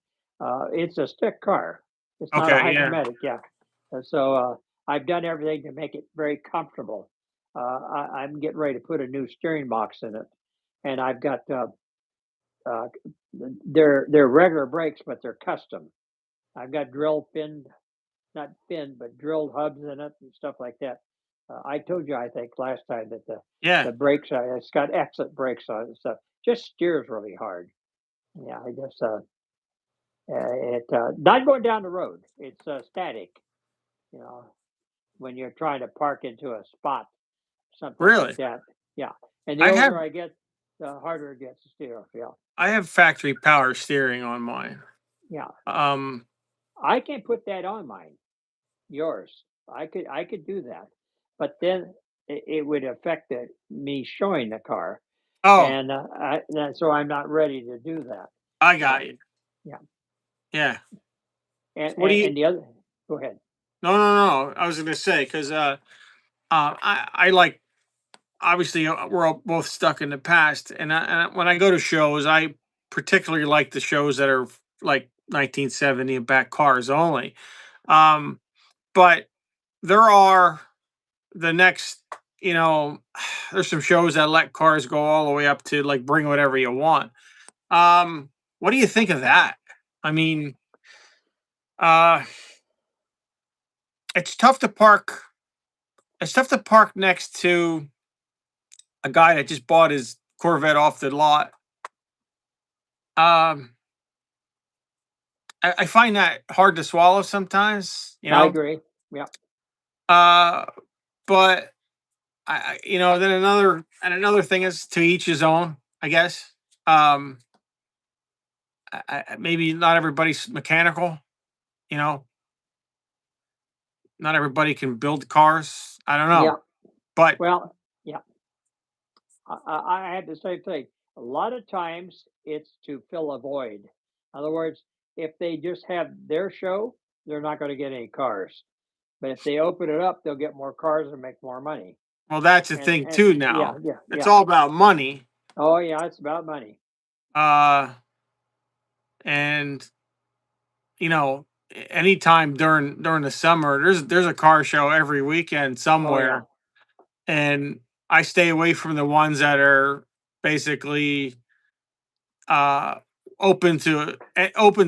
It's a stick car. It's not a Okay, yeah. hydromatic. Yeah. So I've done everything to make it very comfortable. I'm getting ready to put a new steering box in it, and I've got uh, they're regular brakes, but they're custom. I've got drill pinned, not pinned, but drilled hubs in it and stuff like that. I told you, I think, last time that Yeah. the brakes, it's got exit brakes on it and stuff. Just steers really hard. Yeah, I guess it not going down the road. It's static. You know, when you're trying to park into a spot, something like Really? that. Yeah, and the I older have I get, the harder it gets to steer. Yeah, I have factory power steering on mine. yeah. Um. I can put that on mine. Yours. I could do that, but then it would affect me showing the car, Oh, and so I'm not ready to do that. I Yeah, got you. yeah. Yeah. And What do you? and the other. Go ahead. No, no, no. I was gonna say because I like obviously we're all both stuck in the past, and when I go to shows, I particularly like the shows that are like 1970 and back cars only. Um, but there are the next, you know, there's some shows that let cars go all the way up to like bring whatever you want. What do you think of that? I mean, uh, it's tough to park. It's tough to park next to a guy that just bought his Corvette off the lot. Um, I find that hard to swallow sometimes, you I know. agree. Yeah, Uh, but then another thing is to each his own, I guess. Um, maybe not everybody's mechanical, you know. Not everybody can build cars. I don't yeah. know, but Well, yeah. I had the same thing. A lot of times it's to fill a void. In other words, if they just have their show, they're not going to get any cars. But if they open it up, they'll get more cars and make more money. well, that's the And thing too. yeah, Now yeah, it's yeah. all about money. Oh yeah, it's about money. Uh, and anytime during the summer, there's a car show every weekend Oh yeah, somewhere, and I stay away from the ones that are basically uh open to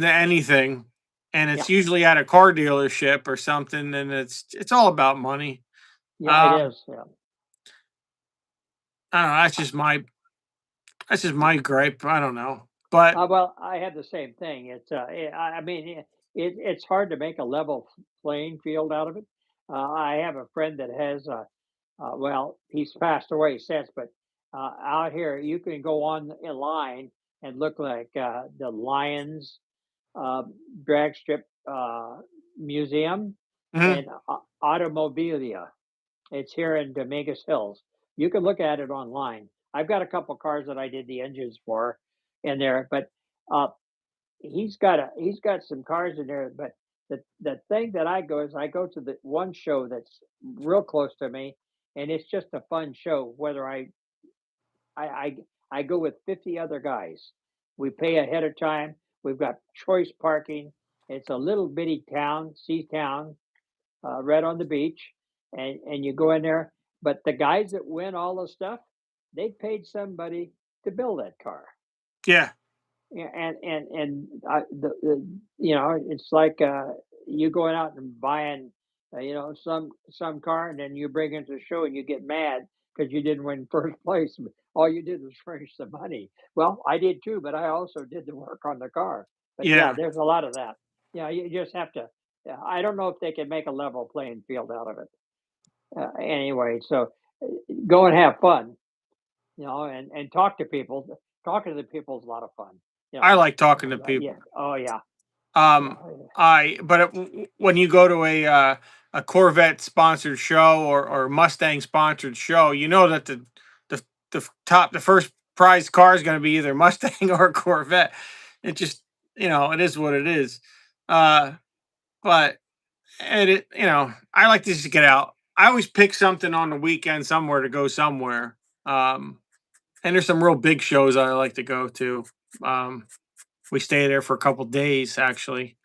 anything, and yeah, it's usually at a car dealership or something, and it's all about money. yeah. It Um, is. Yeah. I don't know. That's just my gripe. I don't know, but Well, I have the same thing. I mean, it's hard to make a level playing field out of it. I have a friend that has well, he's passed away since, but out here you can go on in line and look like the Lions uh, drag strip museum mhm, and automobilia. It's here in Dominguez Hills. You can look at it online. I've got a couple cars that I did the engines for in there, but uh, he's got some cars in there. But the thing that I go to the one show that's real close to me, and it's just a fun show. Whether I I, I go with 50 other guys. We pay ahead of time. We've got choice parking. It's a little bitty town, sea town, right on the beach, and you go in there. But the guys that win all the stuff, they paid somebody to build that car. yeah, Yeah, and it's like you going out and buying, some car, and then you bring it to the show and you get mad because you didn't win first place. All you did was furnish the money. Well, I did too, but I also did the work on the car. But yeah, yeah. there's a lot of that. Yeah, you just have to. Yeah, I don't know if they can make a level playing field out of it. Anyway, so go and have fun, and talk to people. Talking to the people is a lot of fun. You I know, like talking to yeah. people. Oh yeah. Yeah. Um, when you go to a Corvette sponsored show or Mustang sponsored show, you know that the the first prize car is going to be either Mustang or a Corvette. It just it is what it is. Uh, but I like to just get out. I always pick something on the weekend somewhere to go somewhere. Um, and there's some real big shows I like to go to. Um, we stay there for a couple days actually.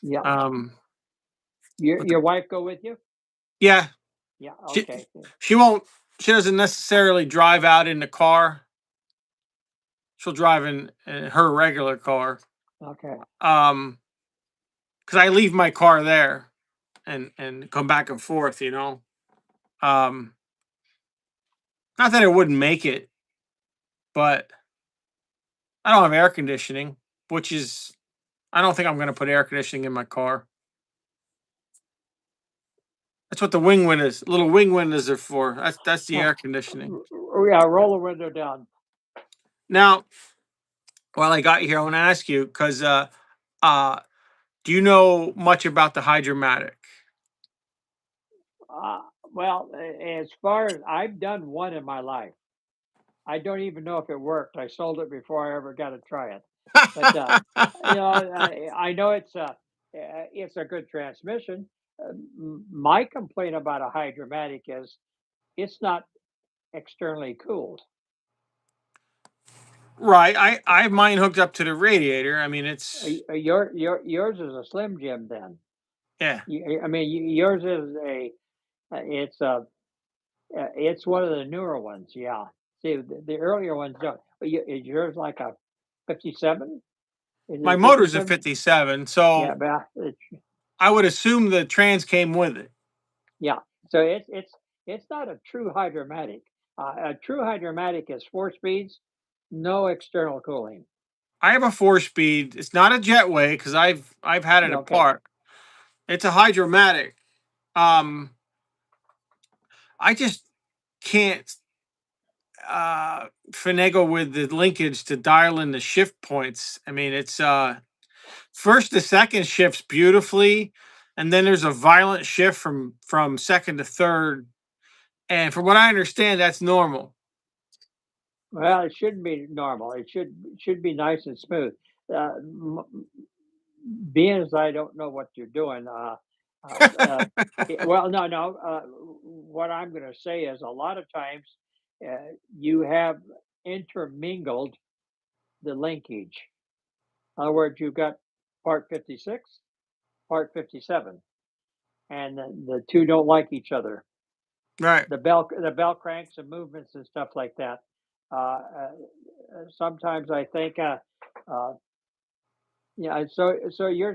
Yeah. Um, Your but your wife go with you? yeah, Yeah. she Okay. she won't. she doesn't necessarily drive out in the car. She'll drive in her regular car. Okay. Because I leave my car there and come back and forth. Um, Not that it wouldn't make it, but I don't have air conditioning, which is I don't think I'm going to put air conditioning in my car. That's what the wing windows, little wing windows are for. That's the air conditioning. Yeah, roll the window down. Now, while I got you here, I want to ask you because uh, do you know much about the hydromatic? Uh, well, as far as I've done one in my life, I don't even know if it worked. I sold it before I ever got to try it. But I know it's a good transmission. My complaint about a hydromatic is it's not externally cooled. Right. I have mine hooked up to the radiator. I mean, it's Yours is a Slim Jim then. yeah. I mean, yours is it's a it's one of the newer ones. Yeah. See, the earlier ones don't. Is yours like a 57? Is it My a motor's a 57? 57, Yeah, so but it's, I would assume the trans came with it. yeah. So it's not a true hydromatic. A true hydromatic is 4 speeds, no external cooling. I have a 4 speed. It's not a jetway because I've had it Okay. apart. It's a hydromatic. Um, I just can't finagle with the linkage to dial in the shift points. I mean, it's first to second shifts beautifully, and then there's a violent shift from second to third. And from what I understand, that's normal. Well, it shouldn't be normal. It should be nice and smooth. Uh, m- Being as I don't know what you're doing, uh, uh, well, no, no. What I'm going to say is a lot of times you have intermingled the linkage. In other words, you've got part 56, part 57, and the two don't like each other. Right. The bell cranks and movements and stuff like that. Sometimes I think, uh, yeah. So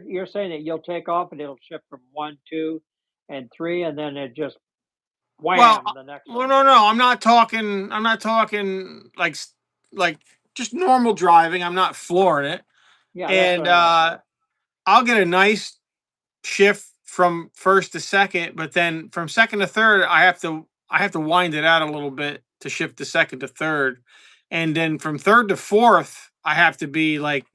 you're saying that you'll take off and it'll shift from one, two, and three, and then it just Well, wham the next well, one. no, no. I'm not talking. I'm not talking like just normal driving. I'm not flooring it, Yeah, that's what and I meant. Yeah. I'll get a nice shift from first to second, but then from second to third, I have to wind it out a little bit to shift to second to third, and then from third to fourth, I have to be like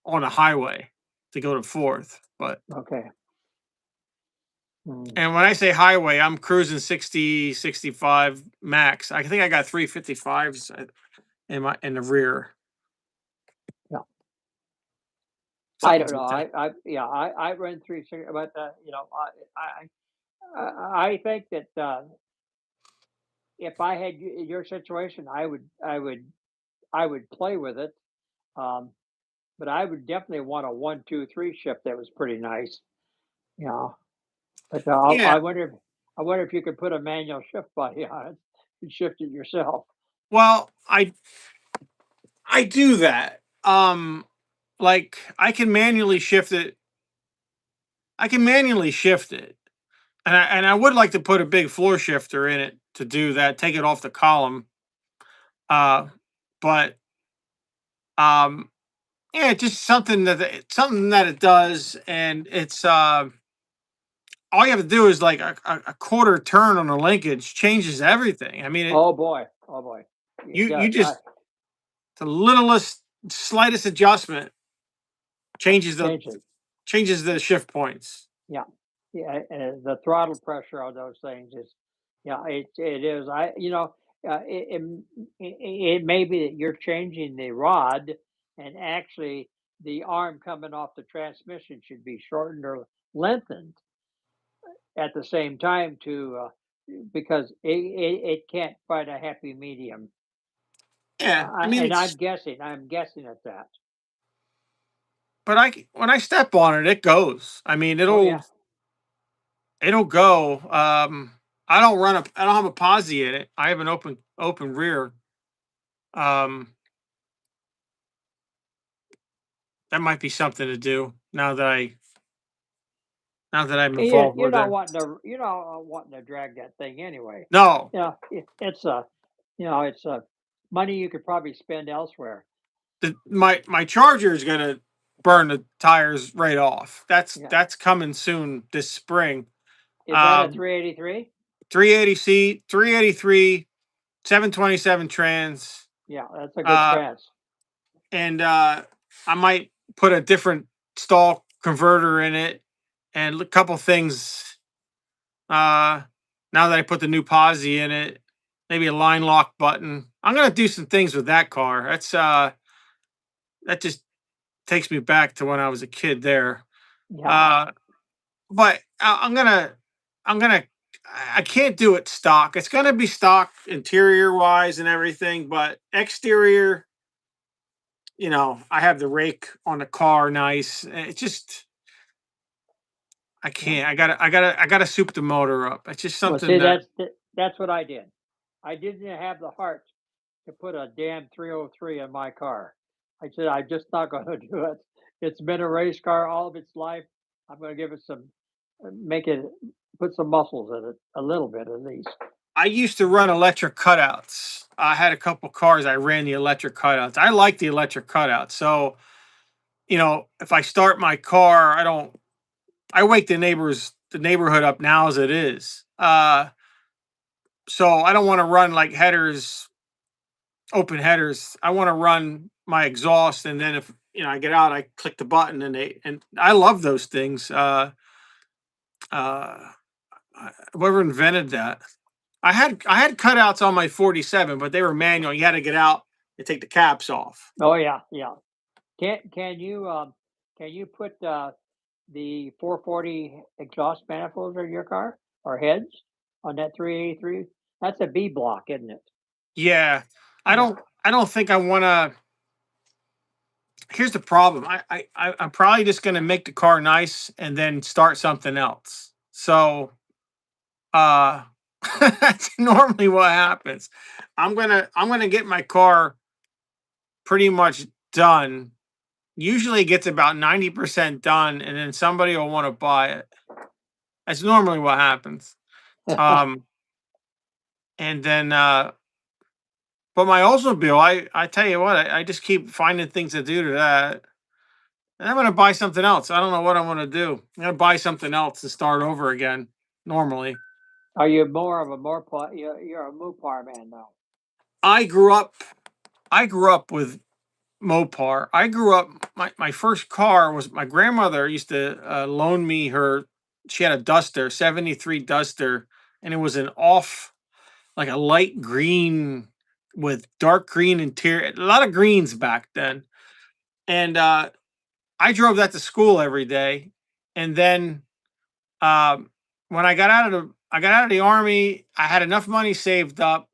on a highway to go to fourth. But Okay. Mm. and when I say highway, I'm cruising 60, 65 max. I think I got 355s in the rear. Yeah. I Something don't know. like that. I run through, but I think that if I had your situation, I would play with it. Um, but I would definitely want a 1, 2, 3 shift that was pretty nice. You know, but Yeah. I wonder if you could put a manual shift body on it and shift it yourself. Well, I do that. Like I can manually shift it, and I would like to put a big floor shifter in it to do that. Take it off the column. Uh, but um, yeah, just something that it does, and it's all you have to do is like a quarter turn on a linkage changes everything. I mean, Oh boy, oh boy. It you does. just the littlest slightest adjustment changes the Change it. changes the shift points. Yeah, yeah. The throttle pressure on those things is, yeah, it is. It may be that you're changing the rod, and actually the arm coming off the transmission should be shortened or lengthened at the same time because it can't find a happy medium. Yeah, I mean And I'm it's guessing. I'm guessing at that. but when I step on it, it goes. I mean, Oh yeah. it'll go. I don't have a posi in it. I have an open rear. Um, that might be something to do now that I'm And involved with it. you're not wanting to drag that thing anyway. No, It's a, it's a money you could probably spend elsewhere. my Charger is gonna burn the tires right off. Yeah. That's coming soon this spring. Is that a Um, 383? 380 seat, 383, 727 trans. Yeah, that's a good Uh, trans. and I might put a different stall converter in it and a couple things. Now that I put the new posi in it, maybe a line lock button. I'm gonna do some things with that car. That just takes me back to when I was a kid there. Yeah. Uh, but I'm gonna I can't do it stock. It's gonna be stock interior wise and everything, but exterior, I have the rake on the car, nice. It's just I Yeah. can't. I gotta soup the motor up. It's just Well, something see, that that's what I did. I didn't have the heart to put a damn 303 in my car. I said, I'm just not going to do it. It's been a race car all of its life. I'm going to give it make it, put some muscles in it, a little bit at least. I used to run electric cutouts. I had a couple cars. I ran the electric cutouts. I like the electric cutouts. So, if I start my car, I wake the neighborhood up now as it is. So I don't want to run like headers, open headers. I want to run my exhaust, and then if I get out, I click the button, and I love those things. Uh, Whoever invented that, I had cutouts on my 47, but they were manual. You had to get out and take the caps off. Oh yeah, yeah. Can you put the 440 exhaust manifolds in your car or heads on that 383? That's a B block, isn't it? Yeah, Yeah. I don't think I want to. Here's the problem. I'm probably just gonna make the car nice and then start something else. So uh that's normally what happens. I'm gonna get my car pretty much done. Usually it gets about 90% done, and then somebody will want to buy it. That's normally what happens. Um and then but my Oldsmobile, I tell you what, I just keep finding things to do to that. And I'm gonna buy something else. I don't know what I'm gonna do. I'm gonna buy something else to start over again. Normally, Are you more of a you're a Mopar man now? I grew up. I grew up with Mopar. I grew up. My first car was my grandmother used to loan me her. She had a Duster, '73 Duster, and it was an off like a light green with dark green interior. A lot of greens back then, and I drove that to school every day, and then Um, when I got out of the army, I had enough money saved up.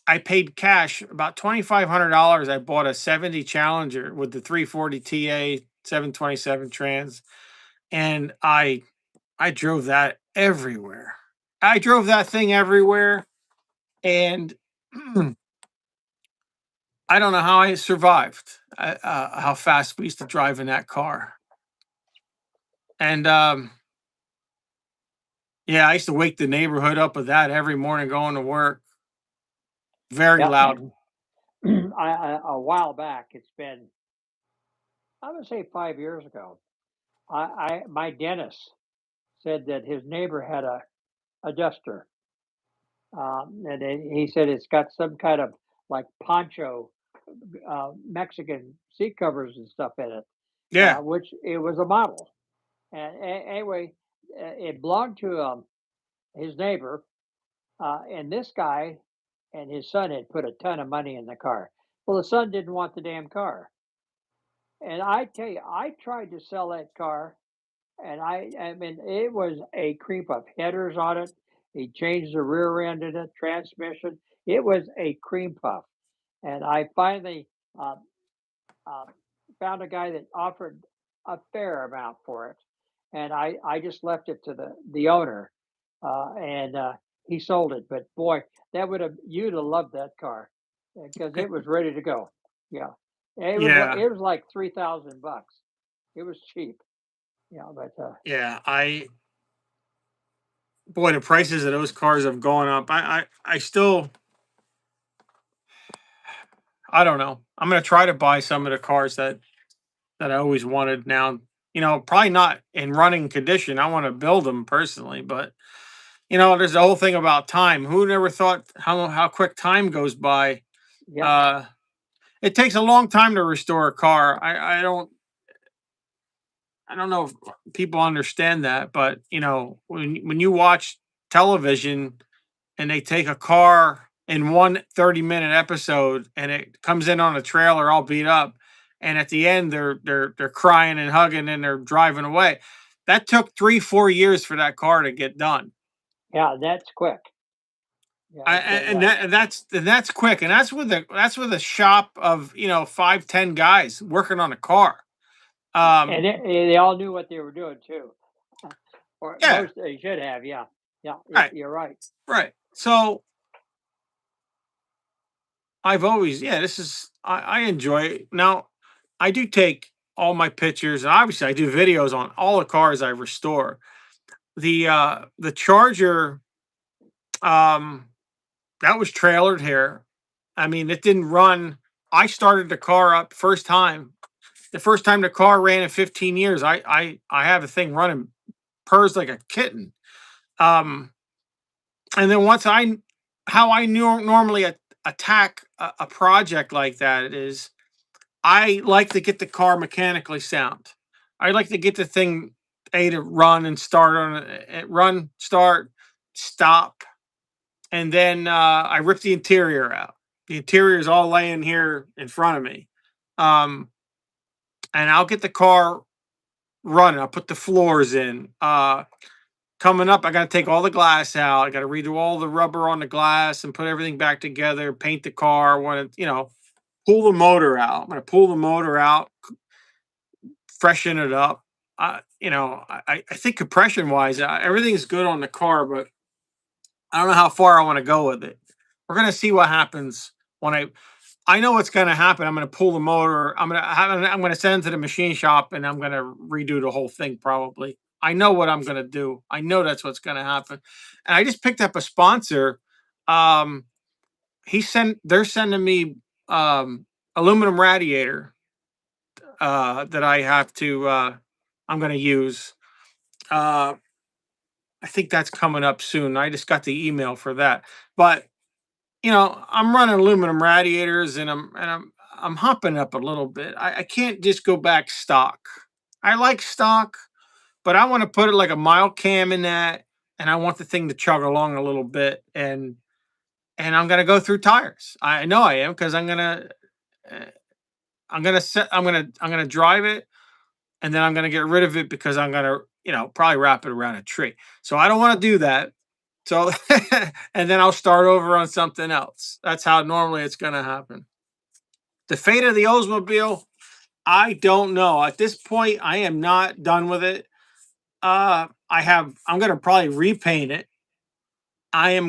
I paid cash about $2,500. I bought a 70 Challenger with the 340 TA 727 trans, and I drove that everywhere. I drove that thing everywhere, and I don't know how I survived. How fast we used to drive in that car, and yeah, I used to wake the neighborhood up with that every morning going to work. Very Yeah, loud. and a while back, it's been, I would say 5 years ago. My dentist said that his neighbor had a duster, and he said it's got some kind of like poncho, Mexican seat covers and stuff in it, Yeah. which it was a model. And anyway, it belonged to his neighbor, and this guy and his son had put a ton of money in the car. Well, the son didn't want the damn car. And I tell you, I tried to sell that car, and I mean, it was a creep of headers on it. He changed the rear end in it, transmission. It was a cream puff. And I finally uh, uh, found a guy that offered a fair amount for it. And I just left it to the owner. and he sold it. But boy, that would have you'd have loved that car because it was ready to go. Yeah, Yeah, it was like $3,000. It was cheap. Yeah, but yeah. I Boy, the prices of those cars have gone up. I still, I don't know. I'm gonna try to buy some of the cars that I always wanted. Now, probably not in running condition. I want to build them personally, but there's the whole thing about time. Who never thought how quick time goes by? yeah, Uh, it takes a long time to restore a car. I don't know if people understand that, but when you watch television and they take a car in one 30-minute episode and it comes in on a trailer all beat up, and at the end they're crying and hugging and they're driving away. That took 3-4 years for that car to get done. yeah, that's quick. Yeah, And that's quick, and that's with a shop of 5-10 guys working on a car. and Um, they all knew what they were doing too, or yeah, most they should have. Yeah, yeah, yeah. right, You're right. right. So I've always, yeah, this is, I enjoy it. Now, I do take all my pictures, and obviously I do videos on all the cars I restore. The Charger, um, that was trailered here. I mean, it didn't run. I started the car up first time. The first time the ar ran in 15 years, I have a thing running, purrs like a kitten. Um, and then how I knew normally attack a project like that is I like to get the car mechanically sound. I like to get the thing to run and start on it, run, start, stop, and then I rip the interior out. The interior is all laying here in front of me, um, and I'll get the car running. I'll put the floors in. Coming up, I got to take all the glass out. I got to redo all the rubber on the glass and put everything back together. Paint the car. Want to pull the motor out. I'm going to pull the motor out, freshen it up. I think compression wise, everything's good on the car, but I don't know how far I want to go with it. We're gonna see what happens when I know what's gonna happen. I'm gonna pull the motor. I'm gonna send it to the machine shop and I'm gonna redo the whole thing probably. I know what I'm gonna do. I know that's what's gonna happen. And I just picked up a sponsor. Um, they're sending me aluminum radiator that I have to I'm gonna use. Uh, I think that's coming up soon. I just got the email for that. But I'm running aluminum radiators and I'm humping up a little bit. I can't just go back stock. I like stock, but I want to put it like a mild cam in that, and I want the thing to chug along a little bit, and I'm gonna go through tires. I know I am because uh, I'm gonna drive it, and then I'm gonna get rid of it because I'm gonna probably wrap it around a tree. So I don't want to do that. So and then I'll start over on something else. That's how normally it's gonna happen. The fate of the Oldsmobile, I don't know. At this point, I am not done with it. I'm gonna probably repaint it. I have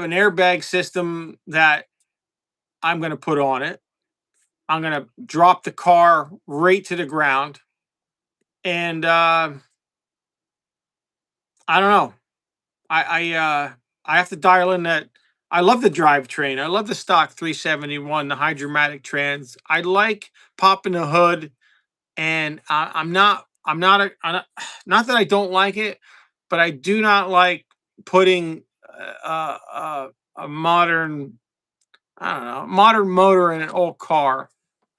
an airbag system that I'm gonna put on it. I'm gonna drop the car right to the ground. And I don't know. I have to dial in that. I love the drivetrain. I love the stock 371, the hydromatic trans. I like popping the hood, and not that I don't like it, but I do not like putting a modern, I don't know, modern motor in an old car.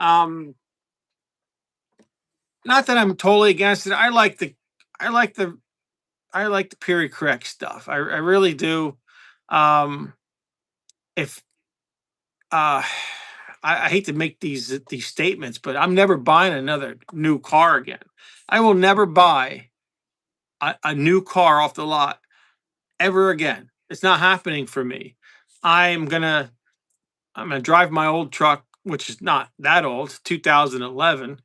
Um, Not that I'm totally against it. I like the I like the period correct stuff. I really do. Um, if uh, I hate to make these statements, but I'm never buying another new car again. I will never buy a new car off the lot ever again. It's not happening for me. I'm gonna I'm gonna drive my old truck, which is not that old, 2011,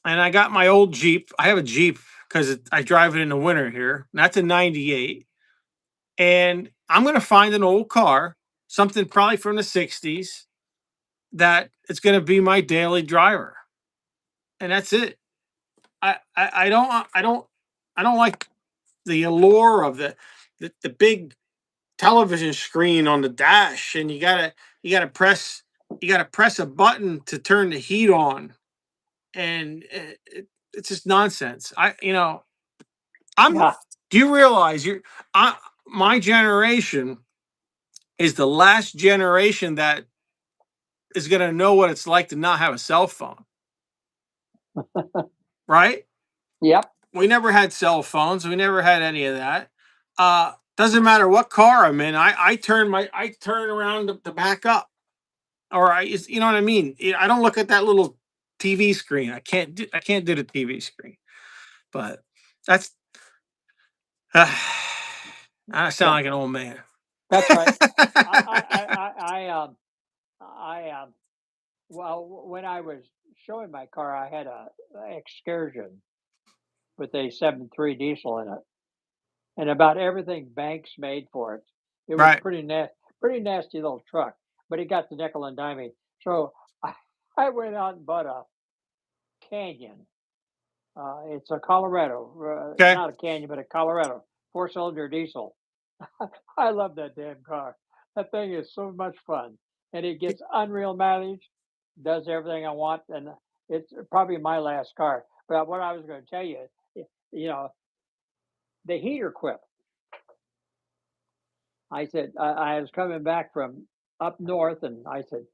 and I got my old Jeep. I have a Jeep because I drive it in the winter here. And that's a '98. and I'm going to find an old car, something probably from the 60s, that it's going to be my daily driver, and that's it. I don't like the allure of the big television screen on the dash, and you gotta press a button to turn the heat on, and it's just nonsense. I'm. Yeah. Do you realize I, my generation is the last generation that is going to know what it's like to not have a cell phone, right? Yep. We never had cell phones. We never had any of that. Doesn't matter what car I'm in. I turn around to back up, or you know what I mean. I don't look at that little TV screen. I can't do the TV screen. But that's I sound Yeah. like an old man. That's right. I well, when I was showing my car, I had a excursion with a 7.3 diesel in it, and about everything Banks made for it. It was Right. pretty nasty little truck, but it got the nickel and diming. So I, I went out and bought a Canyon. It's a Colorado, Okay. not a Canyon, but a Colorado 4-cylinder diesel. I love that damn car. That thing is so much fun, and it gets unreal mileage, does everything I want, and it's probably my last car. But what I was going to tell you, you know, the heater quit. I said I was coming back from up north, and I said,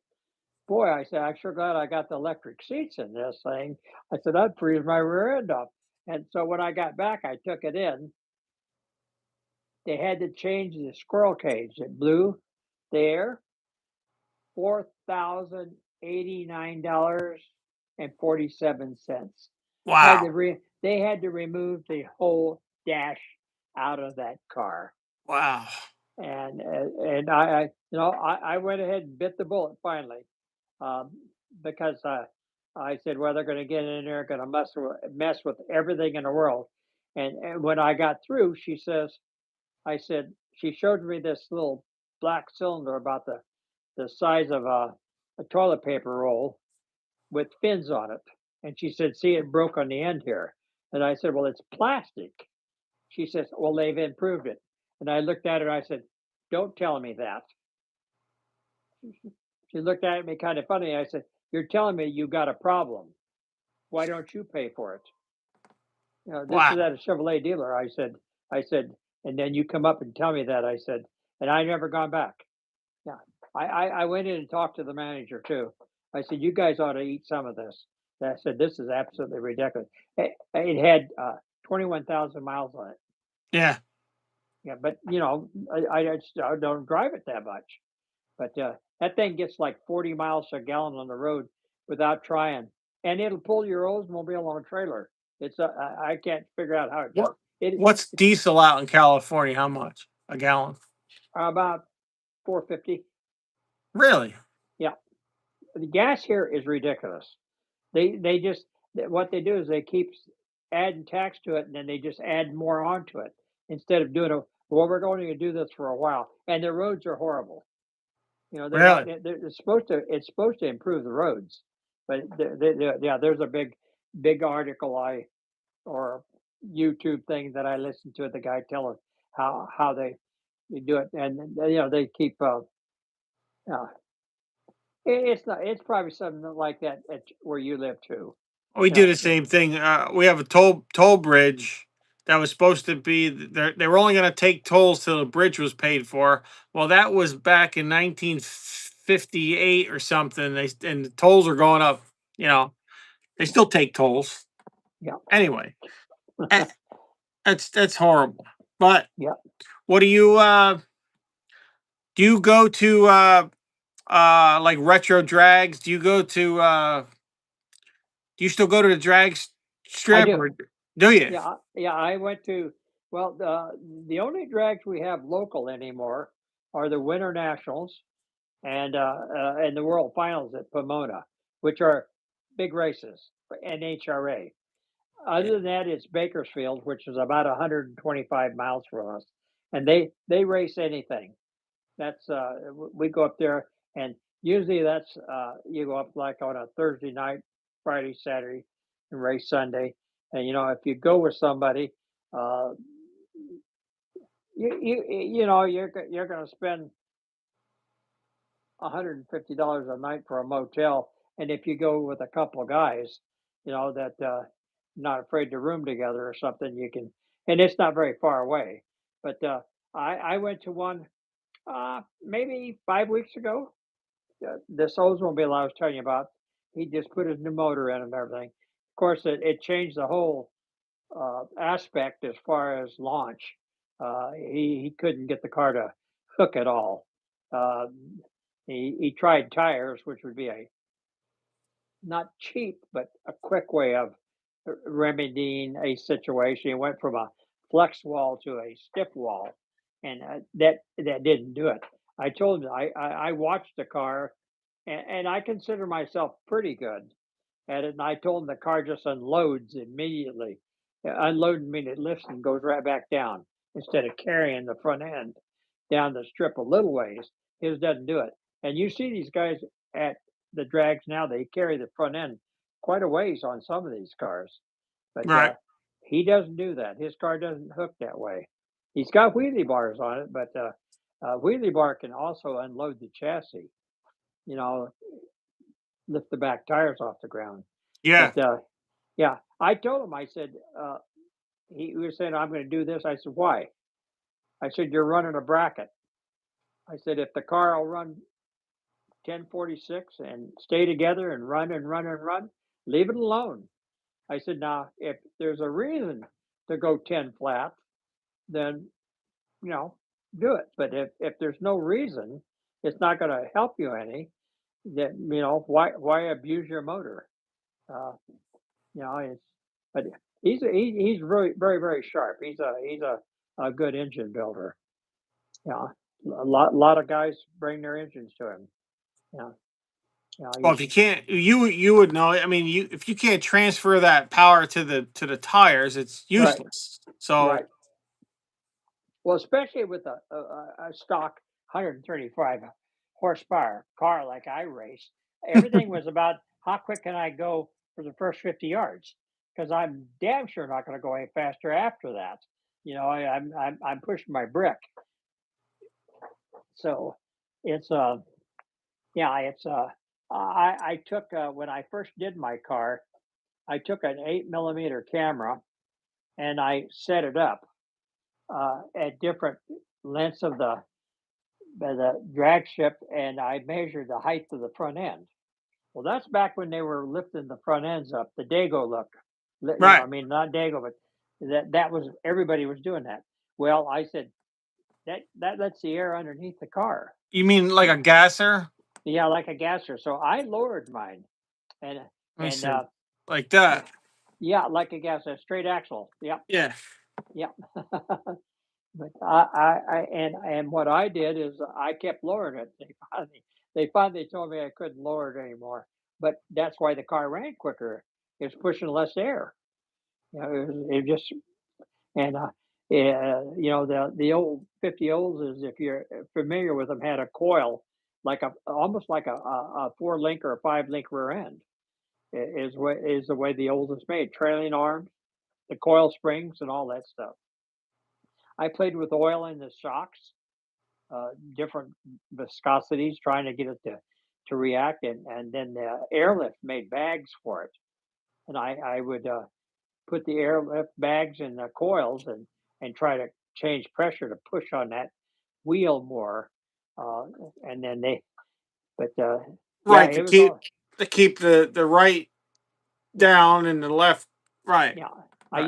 "Boy," I said, "I'm sure glad I got the electric seats in this thing." I said, "I'd freeze my rear end up." And so when I got back, I took it in. They had to change the squirrel cage. It blew the air. $4,089.47. Wow. They had to remove the whole dash out of that car. Wow. And I I went ahead and bit the bullet finally, um, because I said, well, they're going to get in there, going to mess with everything in the world. And when I got through, I said, she showed me this little black cylinder about the size of a toilet paper roll with fins on it. And she said, see, it broke on the end here. And I said, well, it's plastic. She says, well, they've improved it. And I looked at her and I said, don't tell me that. She looked at me kind of funny. I said, you're telling me you got a problem. Why don't you pay for it? This is Wow. at a Chevrolet dealer. I said, and then you come up and tell me that. I said, and I never gone back. Yeah. I went in and talked to the manager too. I said, "You guys ought to eat some of this." And I said, "This is absolutely ridiculous." It had 21,000 miles on it. Yeah. Yeah, but I don't drive it that much. But that thing gets like 40 miles a gallon on the road without trying, and it'll pull your Oldsmobile on a trailer. I can't figure out how it What does. It what's diesel out in California? How much a gallon? about 450. Really? Yeah, the gas here is ridiculous. They just what they do is they keep adding tax to it, and then they just add more onto it instead of doing a well. We're going to do this for a while, and the roads are horrible. They're not. Really? It's supposed to improve the roads, but yeah, there's a big article or YouTube thing that I listened to. The guy tell us how they do it, and they keep. Uh, it's not. It's probably something like that at where you live too. We You do know, the same thing. We have a toll bridge that was supposed to be. They were only going to take tolls till the bridge was paid for. Well, that was back in 1958 or something. And the tolls are going up. You know, they still take tolls yeah, anyway. eh, that's horrible. But yeah. what do you go to like retro drags? Do you still go to the I strip, do. or do you? Yeah, I went to well, the only drags we have local anymore are the Winter Nationals and the World Finals at Pomona, which are big races for NHRA. Yeah. Other than that, it's Bakersfield, which is about 125 miles from us. and they race anything. That's we go up there, and usually that's you go up like on a Thursday night, Friday, Saturday, and race Sunday. And if you go with somebody, uh, you're going to spend $150 a night for a motel, and if you go with a couple of guys, that not afraid to room together or something, you can, and it's not very far away. But I went to one maybe 5 weeks ago. This Oldsmobile I was telling you about, he just put his new motor in and everything. Of course, it changed the whole aspect as far as launch. He couldn't get the car to hook at all. Uh, he tried tires, which would be a not cheap, but a quick way of remedying a situation. He went from a flex wall to a stiff wall, and that didn't do it. I told him I watched the car, and I consider myself pretty good at it. And I told him the car just unloads immediately. Unloading means it lifts and goes right back down instead of carrying the front end down the strip a little ways. His doesn't do it. And you see these guys at the drags now, they carry the front end quite a ways on some of these cars. But Right. he doesn't do that. His car doesn't hook that way. He's got wheelie bars on it, but wheelie bar can also unload the chassis, you know, lift the back tires off the ground. Yeah. But yeah, I told him, I said, he was saying, I'm going to do this. I said, why? I said, you're running a bracket. I said, if the car will run 1046 and stay together and run and run and run, leave it alone. I said, now, if there's a reason to go 10 flat, then, you know, do it. But if there's no reason, it's not going to help you any, then, why abuse your motor? Uh, it's, but he's really very, very sharp. He's a good engine builder. Yeah. A lot of guys bring their engines to him. Yeah. Well, He's if you can't, you would know. I mean, you if you can't transfer that power to the tires, it's right, useless. So right. Well, especially with a stock 135 horsepower car like I race, everything was about how quick can I go for the first 50 yards? Because I'm damn sure not going to go any faster after that. I'm pushing my brick. So it's yeah, it's I took when I first did my car, I took an 8 millimeter camera and I set it up at different lengths of the drag strip, and I measured the height of the front end. Well, that's back when they were lifting the front ends up, the Dago look. right. I mean, not Dago, but that was everybody was doing that. Well, I said that lets the air underneath the car. You mean like a gasser? Yeah, like a gasser. So I lowered mine, and Let me and see. Like that. yeah, like a gasser, straight axle. Yep, Yeah. yep. But and what I did is I kept lowering it. They finally told me I couldn't lower it anymore. But that's why the car ran quicker. It was pushing less air. It just and the old 50 olds is, if you're familiar with them, had a coil like a almost like a 4 link or a 5 link rear end. Is the way the old is made. Trailing arms, the coil springs, and all that stuff. I played with oil in the shocks, different viscosities, trying to get it to react, and then the airlift made bags for it, and I would put the airlift bags in the coils and try to change pressure to push on that wheel more, uh, and then but yeah, Right. it was all. To keep the right Yeah, down and the left right. yeah. Right.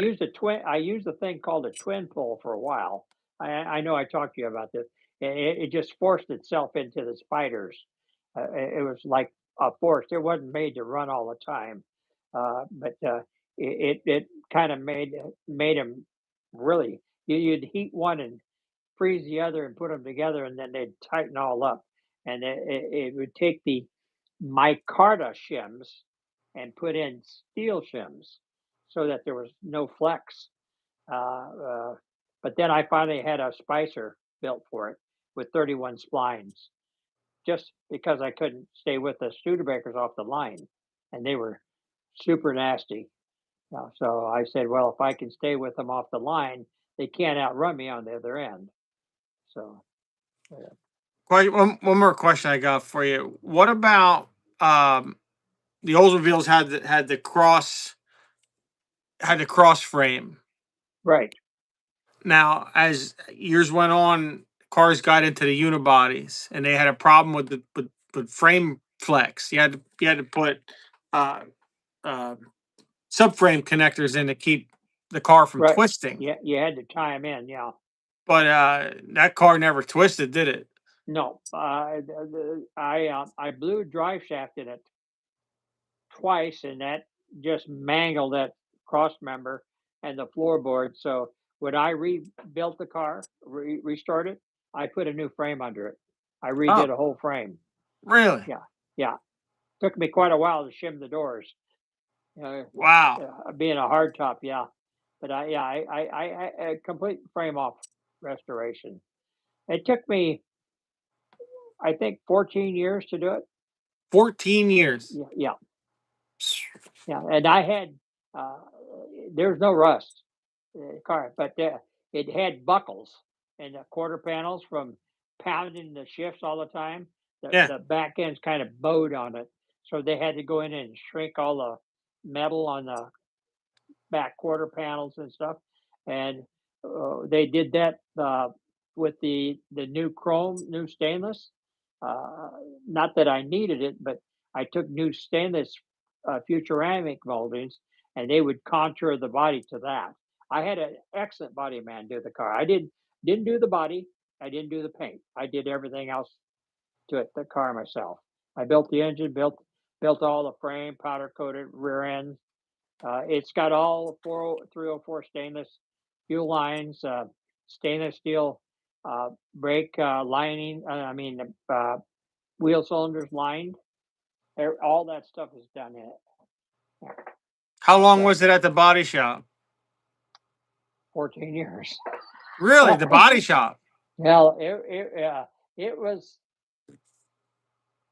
I used a thing called a twin pole for a while. I know I talked to you about this. It just forced itself into the spiders. It was like a force. It wasn't made to run all the time, but it kind of made them really. You'd heat one and freeze the other and put them together, and then they'd tighten all up. And it would take the micarta shims and put in steel shims so that there was no flex. Uh, uh, But then I finally had a Spicer built for it with 31 splines, just because I couldn't stay with the Studebakers off the line, and they were super nasty. So I said, well, if I can stay with them off the line, they can't outrun me on the other end. So yeah. One more question I got for you. What about um, the Oldsmobiles had the cross frame? Right, Now, as years went on, cars got into the unibodies, and they had a problem with with frame flex. You had to put uh, uh, subframe connectors in to keep the car from right. twisting. Yeah, you had to tie them in. Yeah. But that car never twisted, did it? No, I blew a drive shaft in it twice, and that just mangled that cross member and the floorboard. So when I rebuilt the car, restored it, I put a new frame under it. I Oh, redid a whole frame. really? Yeah, yeah. Took me quite a while to shim the doors. Uh, Wow. being a hard top, yeah. But I complete frame off restoration. It took me, I think, 14 years to do it. 14 years. Yeah, yeah. Yeah, and I had, uh, there's no rust, car, but, it had buckles and the quarter panels from pounding the shifts all the time. Yeah. The back end's kind of bowed on it, so they had to go in and shrink all the metal on the back quarter panels and stuff, and, they did that, with the new chrome, new stainless. Uh, Not that I needed it, but I took new stainless, Futuramic moldings, and they would contour the body to that. I had an excellent body man do the car. I didn't do the body, I didn't do the paint. I did everything else to it, the car myself. I built the engine, built all the frame, powder coated rear end, it's got all 304 stainless fuel lines, stainless steel brake lining. I mean, wheel cylinders lined. All that stuff is done in it. How But long was it at the body shop? 14 years. Really, the body shop? Well, it was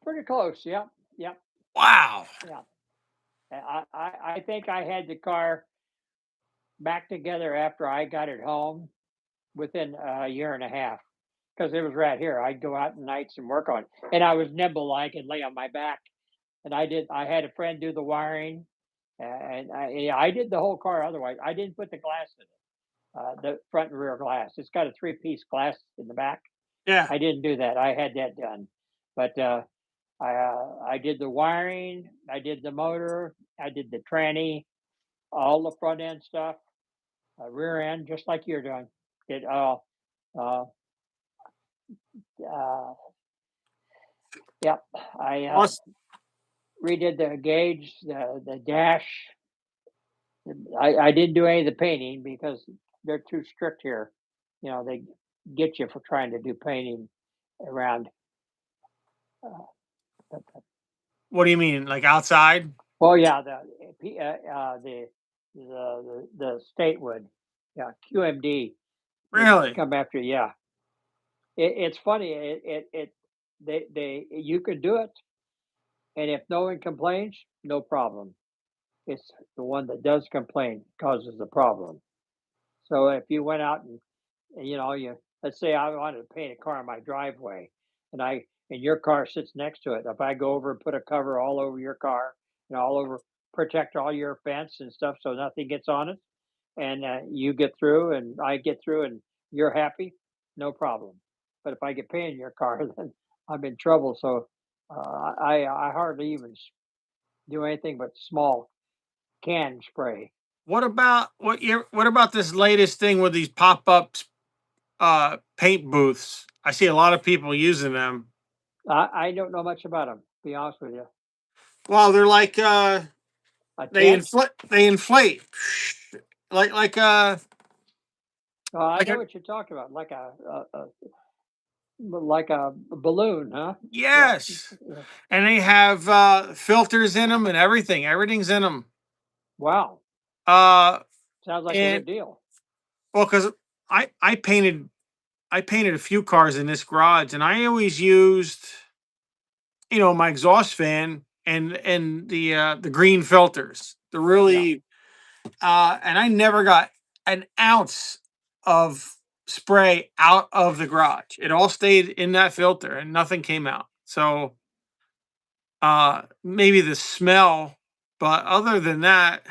pretty close. Yep, yep, Wow. yeah. I think I had the car back together after I got it home within a year and a half. Because it was right here. I'd go out nights and work on it. And I was nimble. I could lay on my back. And I had a friend do the wiring. And I did the whole car otherwise. I didn't put the glass in it, the front and rear glass. It's got a three-piece glass in the back. Yeah. I didn't do that. I had that done. But I did the wiring. I did the motor. I did the tranny, all the front end stuff, rear end, just like you're doing. Did all. Uh, uh, yep. I Awesome. redid the gauge, the dash. I didn't do any of the painting because they're too strict here. You know, they get you for trying to do painting around. But What do you mean, like outside? well, yeah, the state would, yeah, QMD would Really? come after you. Yeah, it's funny. They you could do it, and if no one complains, no problem. It's the one that does complain causes the problem. So if you went out and, you let's say I wanted to paint a car in my driveway, and your car sits next to it. If I go over and put a cover all over your car and all over, protect all your fence and stuff so nothing gets on it, and you get through and I get through and you're happy, no problem. But if I get paint in your car, then I'm in trouble. So I hardly even do anything but small can spray. What about this latest thing with these pop-ups paint booths? I see a lot of people using them. I don't know much about them. Be honest with you. Well, they're like A they tent? inflate I like know a what you're talking about, like a balloon, huh? Yeah, yes. yeah. And they have filters in them and everything. Everything's in them. Wow, Uh sounds like a and good deal. well, because I painted a few cars in this garage, and I always used, my exhaust fan and the green filters. The Yeah. really and I never got an ounce of spray out of the garage. It all stayed in that filter and nothing came out. So maybe the smell, but other than that,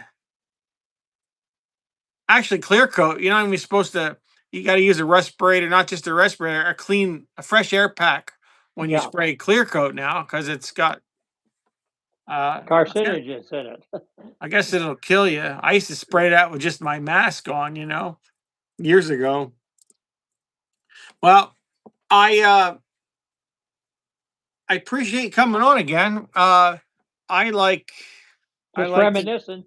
actually clear coat, you're not even supposed to, you got to use a respirator, not just a respirator, a fresh air pack when you Yeah. spray clear coat now, because it's got uh Carcinogens in it. I guess it'll kill you. I used to spray that with just my mask on, years ago. Well, I I appreciate coming on again. I like I Just like to reminiscing.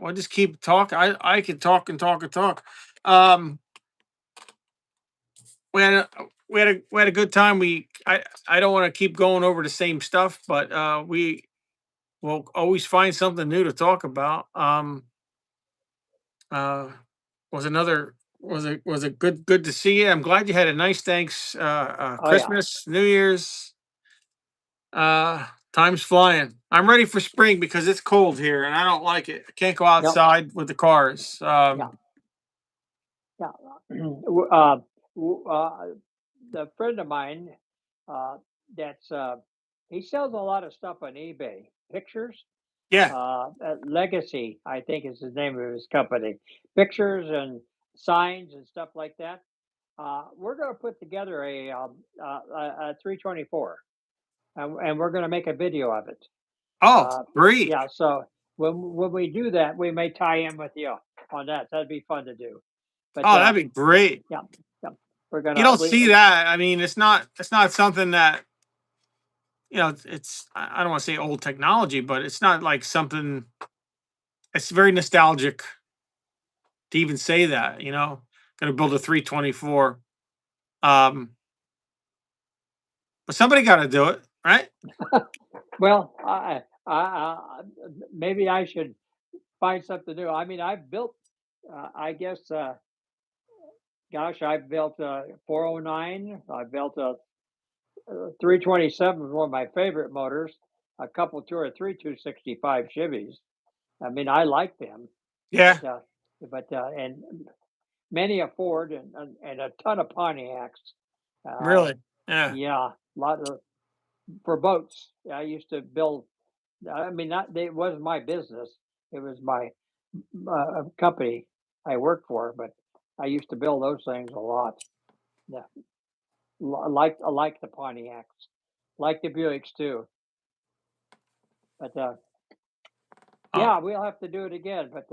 well just keep talking. I could talk and talk and talk. Um we had a good time. I don't want to keep going over the same stuff, but we will always find something new to talk about. Uh was it good to see you. I'm glad you had a nice thanks Oh yeah. Christmas, New Year's. Time's flying. I'm ready for spring because it's cold here and I don't like it. I can't go Yep. outside with the cars. Yeah. Yeah. W- the friend of mine, uh, that's he sells a lot of stuff on eBay. Pictures. Yeah. Legacy, I think is the name of his company. Pictures and signs and stuff like that. We're going to put together a 324, and we're going to make a video of it. Oh, Uh, great. yeah, so when we do that, we may tie in with you on that. That'd be fun to do. But Oh, that'd be great. yeah, yeah, You don't see that. I mean, it's not something that, it's I don't want to say old technology, but it's not like something, it's very nostalgic to even say that, gonna build a 324. Um, but somebody gotta do it, right? well, maybe I should find something new. I mean, I've built, I guess, gosh, I've built a 409. I built a 327 was one of my favorite motors. A couple, two or three 265 Chevys. I mean, I like them, Yeah, but and many a Ford and a ton of Pontiacs. Uh, really. Yeah. yeah, a lot of for boats. I used to build. I mean, not it wasn't my business. It was my company I worked for, but I used to build those things a lot. Yeah, I like the Pontiacs, like the Buicks too. But Uh, yeah, we'll have to do it again. But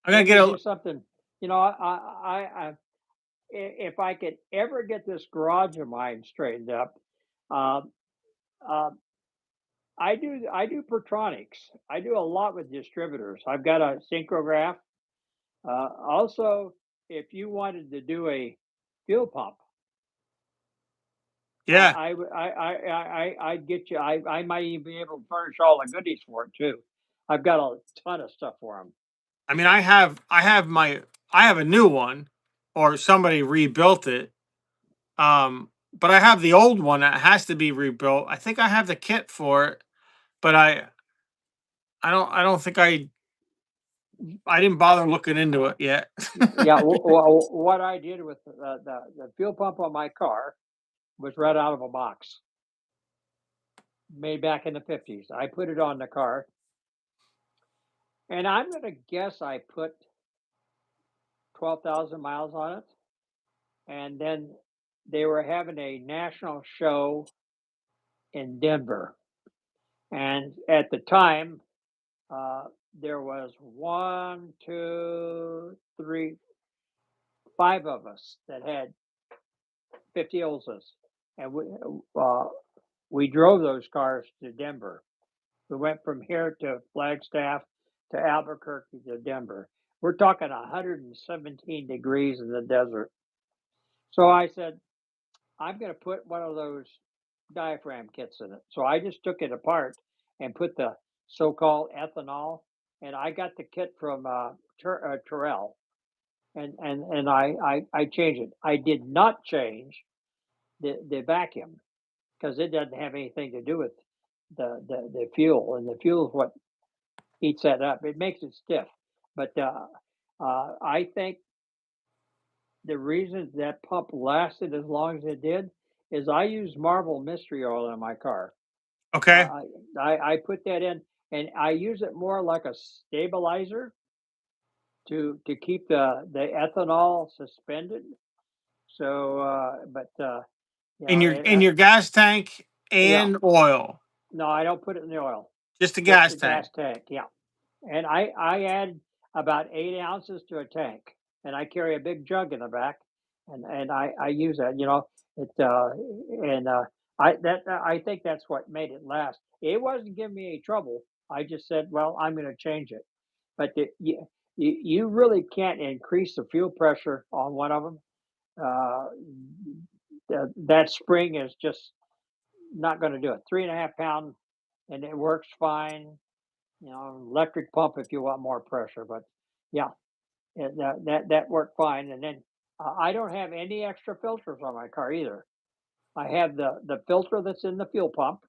I'm gonna maybe get do a. something. You know, if I could ever get this garage of mine straightened up, uh, uh, I do Pertronics. I do a lot with distributors. I've got a synchrograph. Also, if you wanted to do a fuel pump, Yeah. I'd get you. I might even be able to furnish all the goodies for it too. I've got a ton of stuff for them. I mean, I have a new one, or somebody rebuilt it. But I have the old one that has to be rebuilt. I think I have the kit for it, but I don't think I didn't bother looking into it yet. Yeah, well, what I did with the fuel pump on my car was right out of a box, made back in the 50s. I put it on the car, and I'm gonna guess I put 12,000 miles on it. And then they were having a national show in Denver. And at the time, there was one, two, three, five of us that had 50 Olsas, and we drove those cars to Denver. We went from here to Flagstaff to Albuquerque to Denver. We're talking 117 degrees in the desert. So I said, I'm going to put one of those diaphragm kits in it. So I just took it apart and put the so-called ethanol, and I got the kit from Terrell. and I changed it. I did not change the vacuum because it doesn't have anything to do with the fuel, and the fuel is what heats that up. It makes it stiff. But I think the reason that pump lasted as long as it did is I use Marvel Mystery Oil in my car. Okay. I put that in, and I use it more like a stabilizer to keep the ethanol suspended. So, you In know, your gas tank yeah, and oil. no, I don't put it in the oil, Just a just gas the tank. gas tank. Yeah, and I add about 8 ounces to a tank, and I carry a big jug in the back, and I use that. You know, it and I think that's what made it last. It wasn't giving me any trouble. I just said, well, I'm going to change it. But you really can't increase the fuel pressure on one of them. Uh, that spring is just not going to do it. 3.5 pound, and it works fine. You know, electric pump if you want more pressure, but yeah, that worked fine. And then I don't have any extra filters on my car either. I have the filter that's in the fuel pump,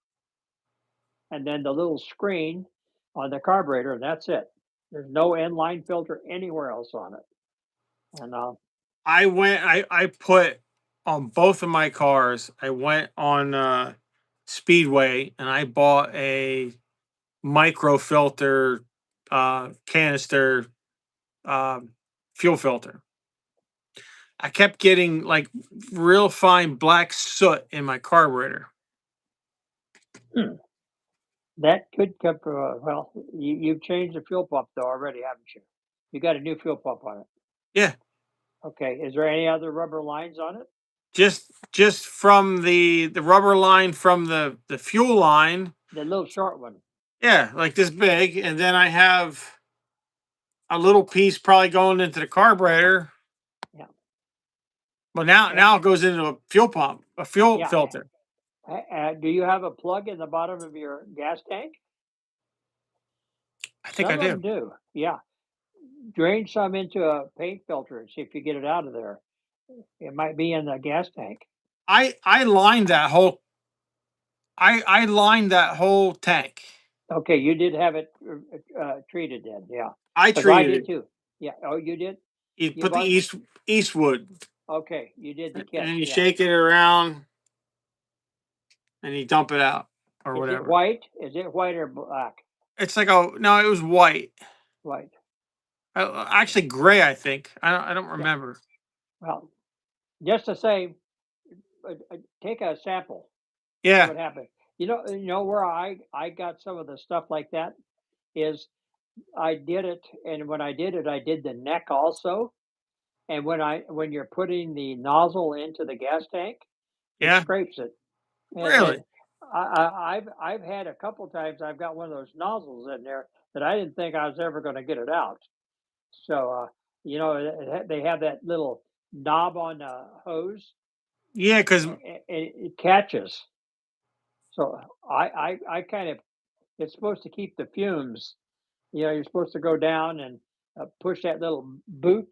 and then the little screen on the carburetor, and that's it. There's no inline filter anywhere else on it. And I put on both of my cars. I went on Speedway and I bought a micro filter canister um, fuel filter. I kept getting like real fine black soot in my carburetor. hmm, that could come from, well, you've changed the fuel pump though already, haven't you? You got a new fuel pump on it. Yeah, Okay. Is there any other rubber lines on it? just from the rubber line from the fuel line. The little short one. Yeah, like this big, and then I have a little piece probably going into the carburetor. Yeah. But now it goes into a fuel pump, a fuel Yeah. filter. Do you have a plug in the bottom of your gas tank? I think I Some of do. them do. Yeah. Drain some into a paint filter and see if you get it out of there. It might be in the gas tank. I lined that whole I lined that whole tank. Okay, you did have it treated then, yeah, I because I treated did it. too. Yeah. Oh, you did. You You put the bought. Eastwood, Okay, you did the and kit. then you Yeah. shake it around, and you dump it out or Is it whatever. white? Is it white or black? It's like no, it was white. White. Actually, gray. I think. I don't Yeah. remember. Well, just to say, take a sample. See Yeah, what happens. You know where I got some of the stuff like that is I did it, and when I did it, I did the neck also. And when you're putting the nozzle into the gas tank, it yeah. scrapes it. And Really? I've had a couple times I've got one of those nozzles in there that I didn't think I was ever going to get it out. So they have that little knob on the hose, Yeah, because and it catches. So I kind of, it's supposed to keep the fumes. You're supposed to go down and push that little boot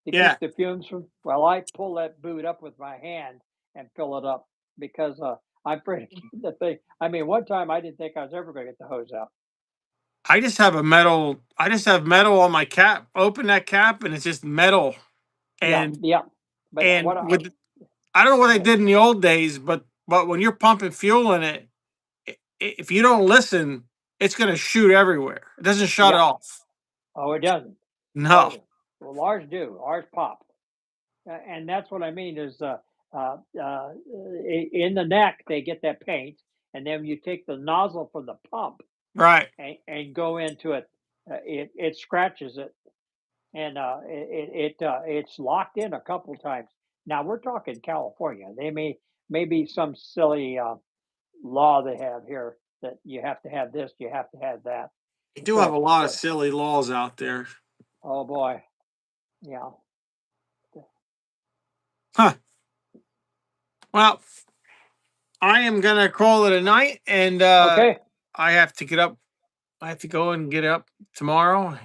to yeah, keep the fumes from. Well, I pull that boot up with my hand and fill it up because I'm afraid to keep the thing. I mean, one time I didn't think I was ever going to get the hose out. I just have a metal. I just have metal on my cap. Open that cap, and it's just metal. Yeah, And yeah. But and with I don't know what go they ahead. did in the old days, but when you're pumping fuel in it, if you don't listen, it's going to shoot everywhere. It doesn't shut it Yeah. off. Oh, it doesn't. No. Oh, well, ours do. Ours pop. And that's what I mean is in the neck they get that paint, and then you take the nozzle from the pump Right. and go into it. It scratches it, and it's locked in a couple times. Now we're talking California. They may be some silly law they have here that you have to have this, you have to have that. You do have So, a lot of silly laws out there. oh boy, yeah. Huh. Well, I am going to call it a night, and Okay, I have to get up. I have to go and get up tomorrow.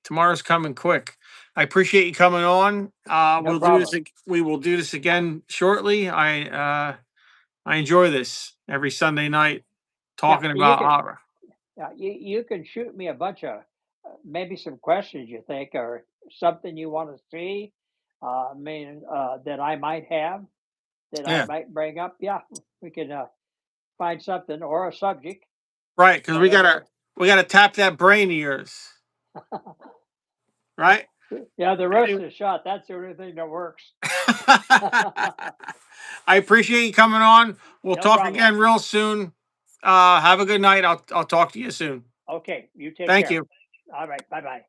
Tomorrow's coming quick. I appreciate you coming on. No problem. We will do this again shortly. I enjoy this every Sunday night Yeah, talking you about can. horror. Yeah, you can shoot me a bunch of maybe some questions you think or something you want to see. That I might have that I Yeah, might bring up. Yeah, we can find something or a subject, right. Because whatever. we gotta tap that brain of yours, right? Yeah, the rest is shot. That's the only thing that works. I appreciate you coming on. We'll No talk problem. again real soon. Have a good night. I'll talk to you soon. Okay, you take Thank care. you. All right, bye bye.